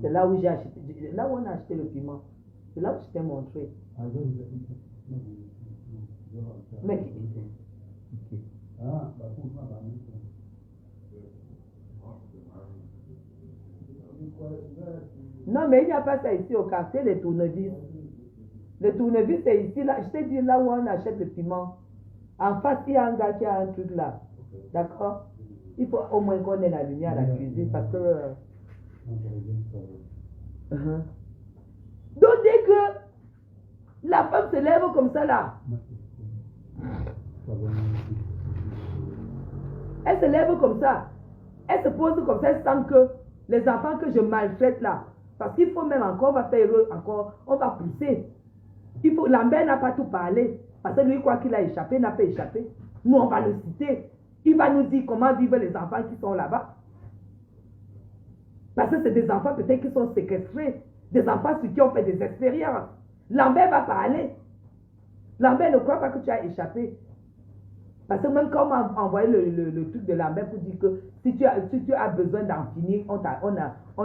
C'est là où j'ai acheté, là où on a acheté le piment. C'est là où je t'ai montré. Mais okay. Non, mais il n'y a pas ça ici au quartier, les tournevis. Le tournevis, c'est ici, là. Je t'ai dit là où on achète le piment. En face, il y a un gars qui a un truc là. D'accord? Il faut au moins qu'on ait la lumière à la cuisine parce que... Donc, dès que la femme se lève comme ça là, elle se lève comme ça, elle se pose comme ça, elle sent que les enfants que je maltraite là, parce qu'il faut même encore, on va faire encore, on va pousser. Il faut, Lambert n'a pas tout parlé, parce que lui, quoi qu'il a échappé, n'a pas échappé. Nous, on va le citer. Il va nous dire comment vivent les enfants qui sont là-bas. Parce que c'est des enfants peut-être qui sont séquestrés, des enfants sur qui ont fait des expériences. Lambert va parler. Lambert ne croit pas que tu as échappé. Parce que même quand on m'a envoyé le truc de Lambert pour dire que si tu as besoin d'en finir, on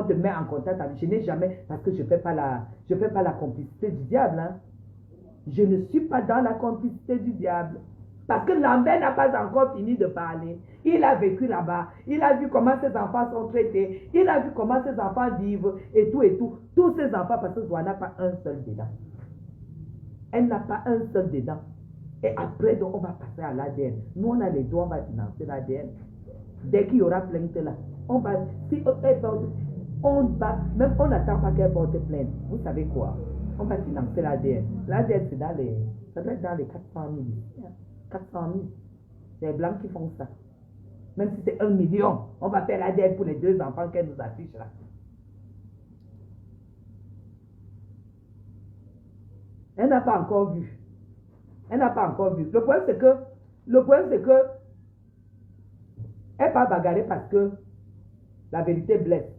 te met en contact avec. Je n'ai jamais, parce que je ne fais pas la complicité du diable. Hein. Je ne suis pas dans la complicité du diable. Parce que Lambert n'a pas encore fini de parler. Il a vécu là-bas. Il a vu comment ses enfants sont traités. Il a vu comment ses enfants vivent et tout et tout. Tous ses enfants, parce que Zoé n'a pas un seul dedans. Elle n'a pas un seul dedans. Et après, donc, on va passer à l'ADN. Nous, on a les doigts, on va financer l'ADN. Dès qu'il y aura plainte là, on va, si elle porte, on va, même on n'attend pas qu'elle porte plainte. Vous savez quoi? On va financer l'ADN. L'ADN, c'est dans les, ça doit être dans les 400 000. 400 000. C'est les Blancs qui font ça. Même si c'est 1 million, on va faire l'ADN pour les 2 enfants qu'elle nous affiche là. Elle n'a pas encore vu. Elle n'a pas encore vu. Le problème, c'est que, elle va bagarrer parce que la vérité blesse.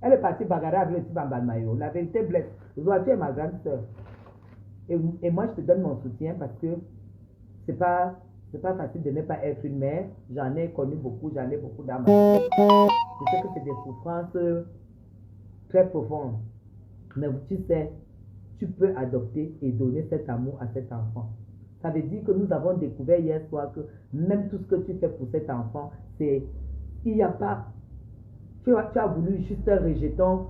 Elle est partie bagarrer avec le petit Bambalmayo. La vérité blesse. Zoé, tu es ma grande soeur. Et moi, je te donne mon soutien parce que c'est pas facile de ne pas être une mère. J'en ai connu beaucoup, j'en ai beaucoup dans ma vie. Je sais que c'est des souffrances très profondes. Mais tu sais, tu peux adopter et donner cet amour à cet enfant. Ça veut dire que nous avons découvert hier soir que même tout ce que tu fais pour cet enfant, c'est, il n'y a pas, tu as voulu juste un rejeton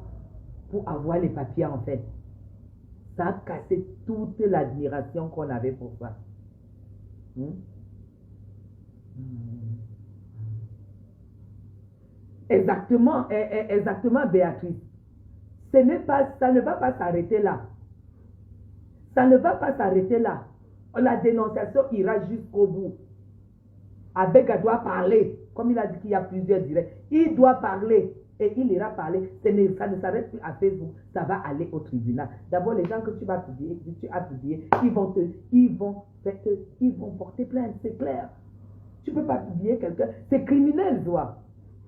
pour avoir les papiers en fait. Ça a cassé toute l'admiration qu'on avait pour ça. Exactement, exactement, Béatrice. Ça ne va pas s'arrêter là. Ça ne va pas s'arrêter là. La dénonciation ira jusqu'au bout. Abega doit parler. Comme il a dit qu'il y a plusieurs directs. Il doit parler. Et il ira parler. Ça ne s'arrête plus à Facebook. Ça va aller au tribunal. D'abord, les gens que tu as publiés, ils vont porter plainte. C'est clair. Tu ne peux pas publier quelqu'un. C'est criminel, toi.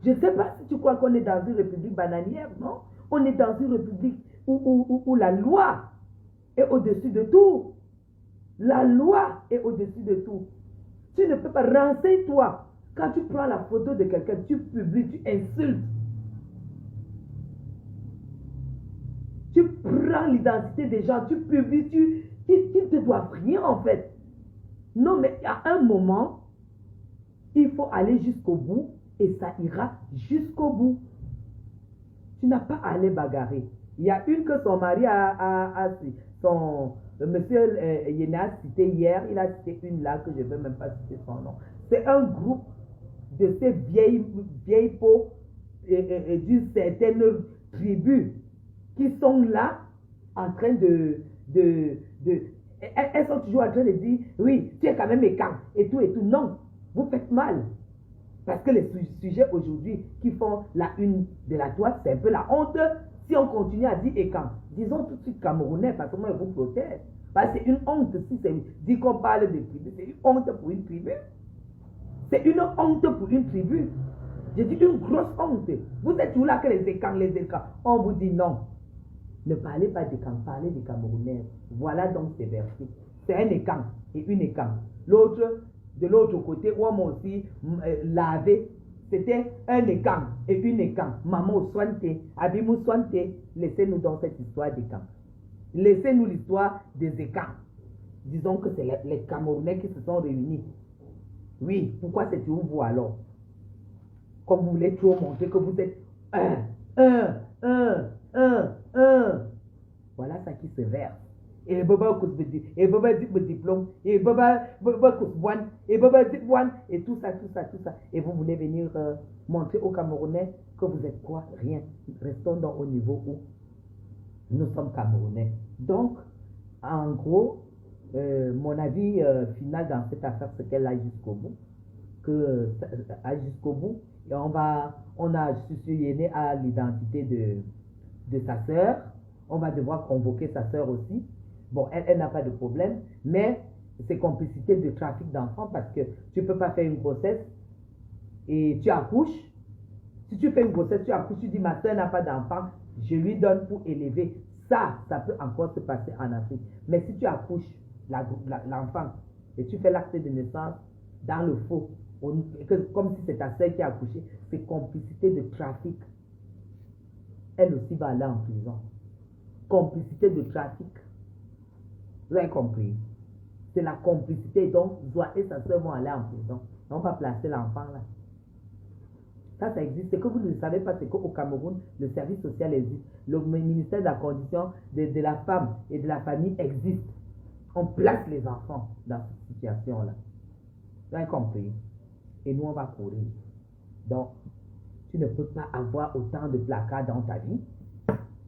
Je ne sais pas si tu crois qu'on est dans une république bananière, non? On est dans une république où la loi est au-dessus de tout. La loi est au-dessus de tout. Tu ne peux pas, renseigne-toi. Quand tu prends la photo de quelqu'un, tu publies, tu insultes. Tu prends l'identité des gens, tu publies, qui ne te doivent rien en fait. Non, mais à un moment, il faut aller jusqu'au bout et ça ira jusqu'au bout. Tu n'as pas à aller bagarrer. Il y a une que son mari monsieur Yéna a cité hier, il a cité une là que je ne veux même pas citer son nom. C'est un groupe de ces vieilles peaux d'une certaine tribu qui sont là en train elles sont toujours en train de dire, oui, tu es quand même mécant, et tout. Non, vous faites mal. Parce que les sujets aujourd'hui qui font la une de la toile, c'est un peu la honte. Si on continue à dire écan, disons tout de suite camerounais, parce que moi, je vous protège. Parce que c'est une honte si c'est dit qu'on parle de tribu. C'est une honte pour une tribu. C'est une honte pour une tribu. Je dis une grosse honte. Vous êtes toujours là que les écans. On vous dit non. Ne parlez pas d'écans, parlez des Camerounais. Voilà donc ces versets. C'est un écan et une écan. L'autre, de l'autre côté, où on m'a aussi lavé, c'était un écan et une écan. Maman sointe, abimou sointe. Laissez-nous dans cette histoire d'écan. Laissez-nous l'histoire des écans. Disons que c'est les Camerounais qui se sont réunis. Oui, pourquoi c'est toujours vous alors? Comme vous voulez toujours montrer que vous êtes un. Voilà ça qui se verse. Et baba et baba dit diplôme, et baba boine, et baba dit boine, et tout ça. Et vous voulez venir montrer aux Camerounais que vous êtes quoi? Rien. Restons donc au niveau où nous sommes Camerounais. Donc, en gros, mon avis final dans cette affaire, c'est qu'elle aille jusqu'au bout. Et on a Yéné à l'identité de sa sœur. On va devoir convoquer sa sœur aussi. Bon, elle n'a pas de problème, mais c'est complicité de trafic d'enfants parce que tu ne peux pas faire une grossesse et tu accouches. Si tu fais une grossesse, tu accouches, tu dis ma sœur n'a pas d'enfant, je lui donne pour élever. Ça peut encore se passer en Afrique. Mais si tu accouches l'enfant et tu fais l'acte de naissance dans le faux, comme si c'est ta sœur qui a accouché, c'est complicité de trafic. Elle aussi va aller en prison. Complicité de trafic. Vous avez compris? C'est la complicité. Donc, Zoa et sa soeur vont aller en prison. On va placer l'enfant là. Ça existe. Ce que vous ne savez pas, c'est qu'au Cameroun, le service social existe. Le ministère de la condition de la femme et de la famille existe. On place les enfants dans cette situation-là. Vous avez compris? Et nous, on va courir. Donc, tu ne peux pas avoir autant de placards dans ta vie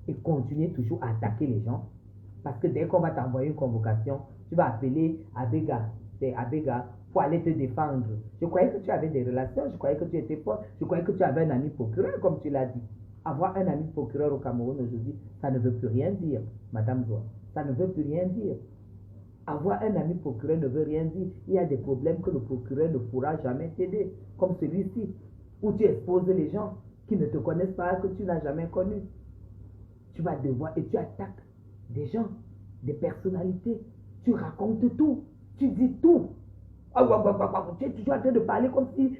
et continuer toujours à attaquer les gens. Parce que dès qu'on va t'envoyer une convocation, tu vas appeler Abega. C'est Abega pour aller te défendre. Je croyais que tu avais des relations, je croyais que tu étais fort, je croyais que tu avais un ami procureur, comme tu l'as dit. Avoir un ami procureur au Cameroun aujourd'hui, ça ne veut plus rien dire, Madame Zoa. Ça ne veut plus rien dire. Avoir un ami procureur ne veut rien dire. Il y a des problèmes que le procureur ne pourra jamais t'aider, comme celui-ci, où tu exposes les gens qui ne te connaissent pas, que tu n'as jamais connu. Tu vas devoir, et tu attaques des gens, des personnalités. Tu racontes tout, tu dis tout. Tu es toujours en train de parler comme si,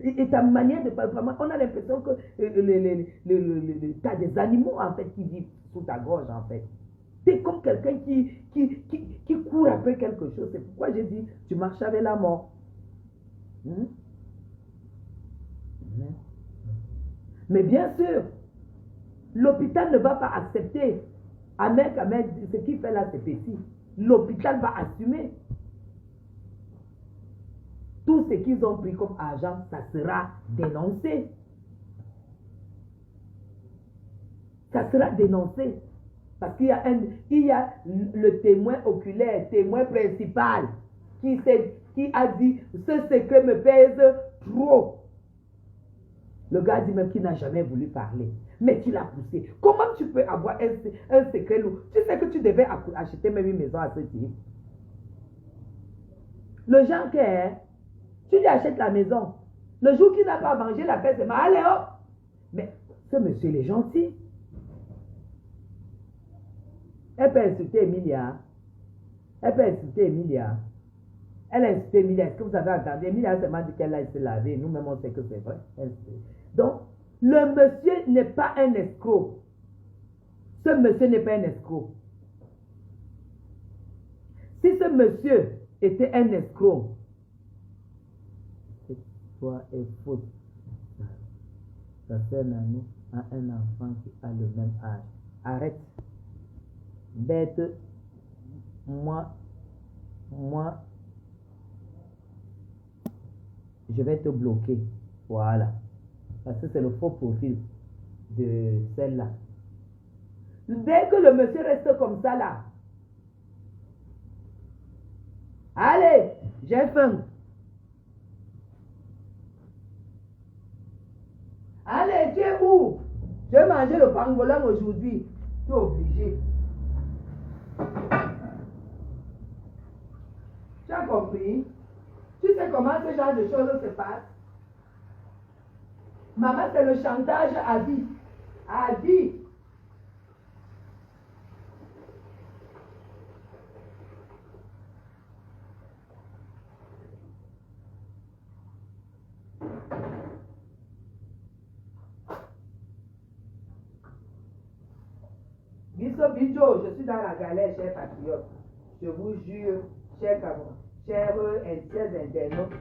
et ta manière de parler, on a l'impression que tu as des animaux en fait qui vivent sous ta gorge en fait. Tu es comme quelqu'un qui court après quelque chose. C'est pourquoi j'ai dit, tu marches avec la mort. Mais bien sûr, l'hôpital ne va pas accepter. Ahmed, ce qu'il fait là, c'est petit. L'hôpital va assumer. Tout ce qu'ils ont pris comme argent, ça sera dénoncé. Ça sera dénoncé. Parce qu'il y a le témoin oculaire, témoin principal, qui a dit, ce secret me pèse trop. Le gars dit même qu'il n'a jamais voulu parler. Mais tu l'as poussé. Comment tu peux avoir un secret lourd? Tu sais que tu devais acheter même une maison à ce type. Le genre que tu lui achètes la maison. Le jour qu'il n'a pas mangé la paix, c'est mal. Allez hop. Mais ce monsieur, il est gentil. Elle peut insulter Emilia. Elle peut insulter Emilia. Elle a insulté Emilia. Est-ce que vous avez entendu? Emilia a seulement dit qu'elle a été lavée. Nous-mêmes, on sait que c'est vrai. Donc, le monsieur n'est pas un escroc. ce monsieur n'est pas un escroc. Si ce monsieur était un escroc, cette histoire est fausse. Ta sœur Nanou a un enfant qui a le même âge. Arrête. Bête, moi, je vais te bloquer. Voilà. Parce que c'est le faux profil de celle-là. Dès que le monsieur reste comme ça là, allez, j'ai faim. Allez, tu es où? Je vais manger le pangolin aujourd'hui. Tu es obligé. Tu as compris? Tu sais comment ce genre de choses se passe? Maman, c'est le chantage à vie. À vie. Biso, je suis dans la galère, chers patriotes. Je vous jure, chers Camerounais, chers internautes,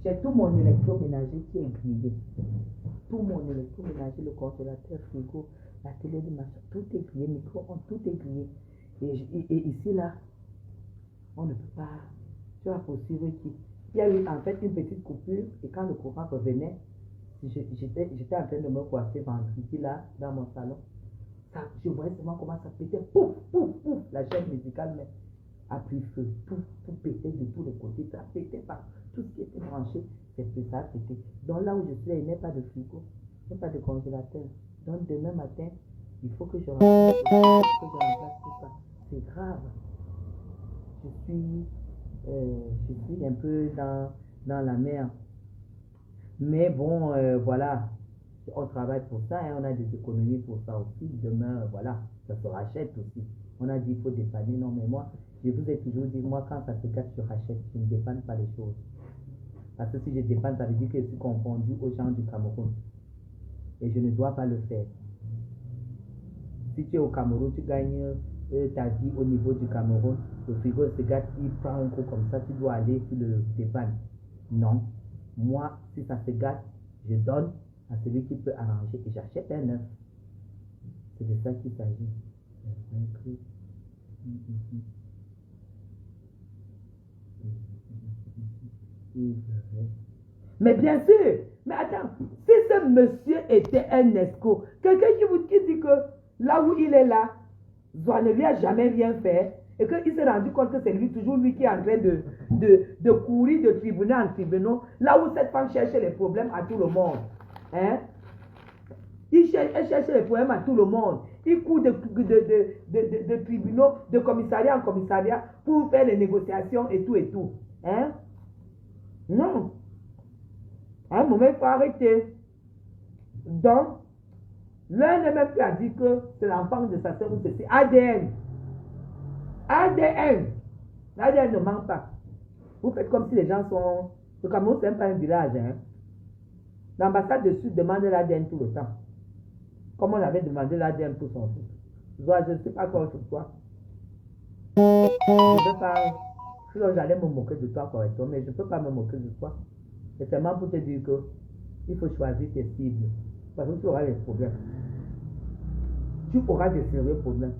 j'ai tout mon électroménager qui est grillé. Tout mon électroménager, le congélateur, frigo, la télé de machin, tout est grillé, micro-ondes, tout est grillé. Et ici, là, on ne peut pas. Tu vas poursuivre qui? Il y a eu en fait une petite coupure et quand le courant revenait, j'étais en train de me coiffer vendredi là, dans mon salon. Ça, je voyais seulement comment ça pétait. Pouf, pouf, pouf. La chaîne musicale a pris feu. Tout pétait de tous les côtés. Ça pétait pas. Tout ce qui était branché, c'est que ça a pété. Donc là où je suis, il n'y a pas de frigo. Il n'y a pas de congélateur. Donc demain matin, il faut que je remplace tout ça. C'est grave. Je suis un peu dans la mer. Mais bon, voilà. On travaille pour ça, hein, on a des économies pour ça aussi. Demain, voilà, ça se rachète aussi. On a dit qu'il faut dépanner. Non, mais moi, je vous ai toujours dit, moi, quand ça se casse, je rachète. Je ne dépanne pas les choses. Parce que si je dépanne, ça veut dire que je suis confondu aux gens du Cameroun. Et je ne dois pas le faire. Si tu es au Cameroun, tu gagnes ta vie au niveau du Cameroun. Le frigo se gâte, il prend un coup comme ça, tu dois aller sur le dépanne. Non. Moi, si ça se gâte, je donne à celui qui peut arranger et j'achète un neuf. C'est de ça qu'il s'agit. Mais bien sûr, mais attends, si ce monsieur était un escroc, quelqu'un qui dit que là où il est là, Zoa ne lui a jamais rien fait, et qu'il s'est rendu compte que c'est lui, toujours lui qui est en train de courir de tribunal en tribunal, là où cette femme cherche les problèmes à tout le monde. Hein? Elle cherche les problèmes à tout le monde. Il court de tribunaux, de commissariat en commissariat pour faire les négociations et tout et tout. Hein? Non. À un moment, il faut arrêter. Donc, l'un n'est même plus à dire que c'est l'enfant de sa soeur ou c'est ADN. ADN. L'ADN ne manque pas. Vous faites comme si les gens sont... Le Cameroun, c'est même pas un village. Hein? L'ambassade de Sud demande l'ADN tout le temps. Comme on avait demandé l'ADN pour son fils. Je ne sais pas quoi sur toi. Je ne peux pas... Sinon, j'allais me moquer de toi correctement, mais je ne peux pas me moquer de toi. C'est seulement pour te dire que il faut choisir tes cibles. Parce que tu auras des problèmes. Tu auras des sérieux problèmes.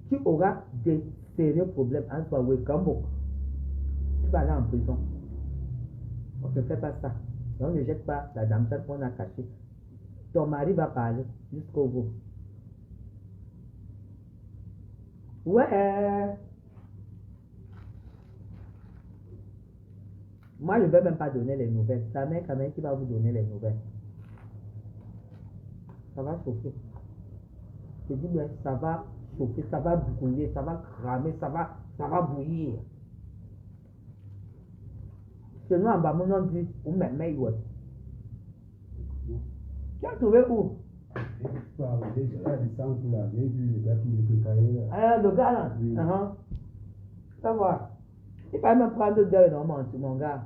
Tu auras des sérieux problèmes. En toi, oui, comme beaucoup. Tu vas aller en prison. On ne fait pas ça. Et on ne jette pas la dame qu'on a cachée. Ton mari va parler jusqu'au bout. Ouais. Moi, je ne vais même pas donner les nouvelles. C'est la mère quand même qui va vous donner les nouvelles. Ça va chauffer. Je dis, mais ça va chauffer, ça va brouiller, ça va cramer, ça va bouillir. Chez nous, en bas, on dit, ou même, mais ouais. Tu as trouvé où? Le gars là? Oui. Ça va. Il va me prendre deux normalement, mon gars.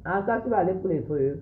Ah, ça, tu vas aller pour les feux.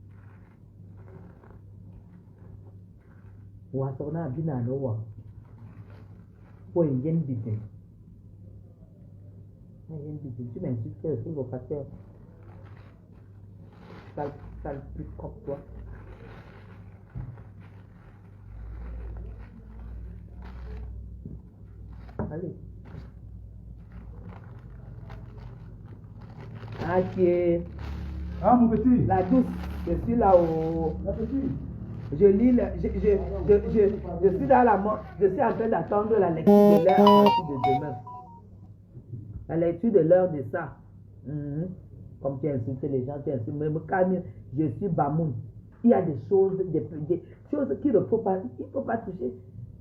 Wasona bina no wa. Pour une yen bitin. Yen bitin. Tu m'insultes que le facteur. Sale plus comme toi. Allez. Ok. Ah, mon petit. La douce. Je suis là au. La petite. Je lis le, je suis dans la je suis en train d'attendre la lecture de l'heure à partir de demain. La lecture de l'heure de ça. Comme tu as insulté les gens, tu as insulté. Mais calme, je suis Bamoun. Il y a des choses, des choses qu'il ne faut pas, il ne faut pas toucher.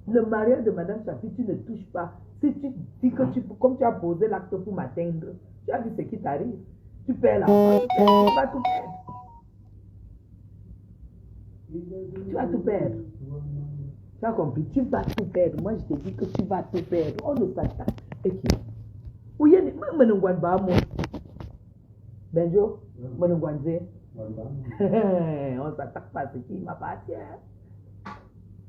Le mariage de Madame Chapi, tu ne touches pas. Si tu dis que comme tu as posé l'acte pour m'atteindre, tu as vu ce qui t'arrive. Tu perds la face, tu vas tout perdre. Tu vas tout perdre. Tu as compris? Tu vas tout perdre. Moi, je te dis que tu vas tout perdre. On ne s'attaque. Et qui? Oui, il y a Benjo, on s'attaque pas à ce qui m'appartient.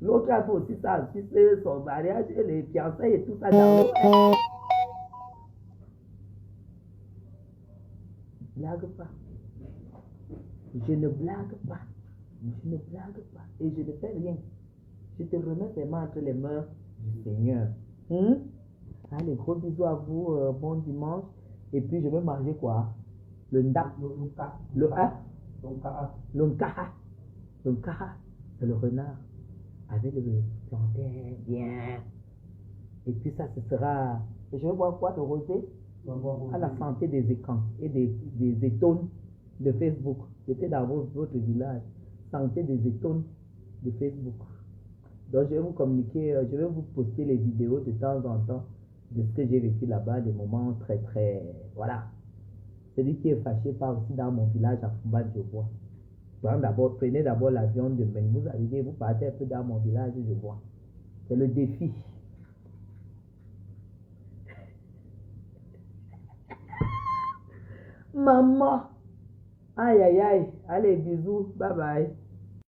L'autre a fait aussi ça, assister son mariage et les fiançailles et tout ça dans l'eau. Blague pas. Je ne blague pas. Je ne blague pas. Et je ne fais rien. Je te remets vraiment entre les mains du Seigneur. Allez, gros bisous à vous. Bon dimanche. Et puis, je vais manger quoi? Le ndak. Le nkaha. C'est le renard. Avec le plantain. Bien. Et puis, ça, ce sera. Je vais boire quoi de rosé? À la santé des écrans et des étones de Facebook. J'étais dans votre village. Santé des étones de Facebook. Donc, je vais vous communiquer, je vais vous poster les vidéos de temps en temps de ce que j'ai vécu là-bas, des moments très, très... Voilà. Celui qui est fâché part aussi dans mon village à Fumba de Bois. Prenez d'abord l'avion de Meng. Vous arrivez, vous partez un peu dans mon village de Bois. C'est le défi. Maman. Aïe, aïe, aïe. Allez, bisous. Bye bye.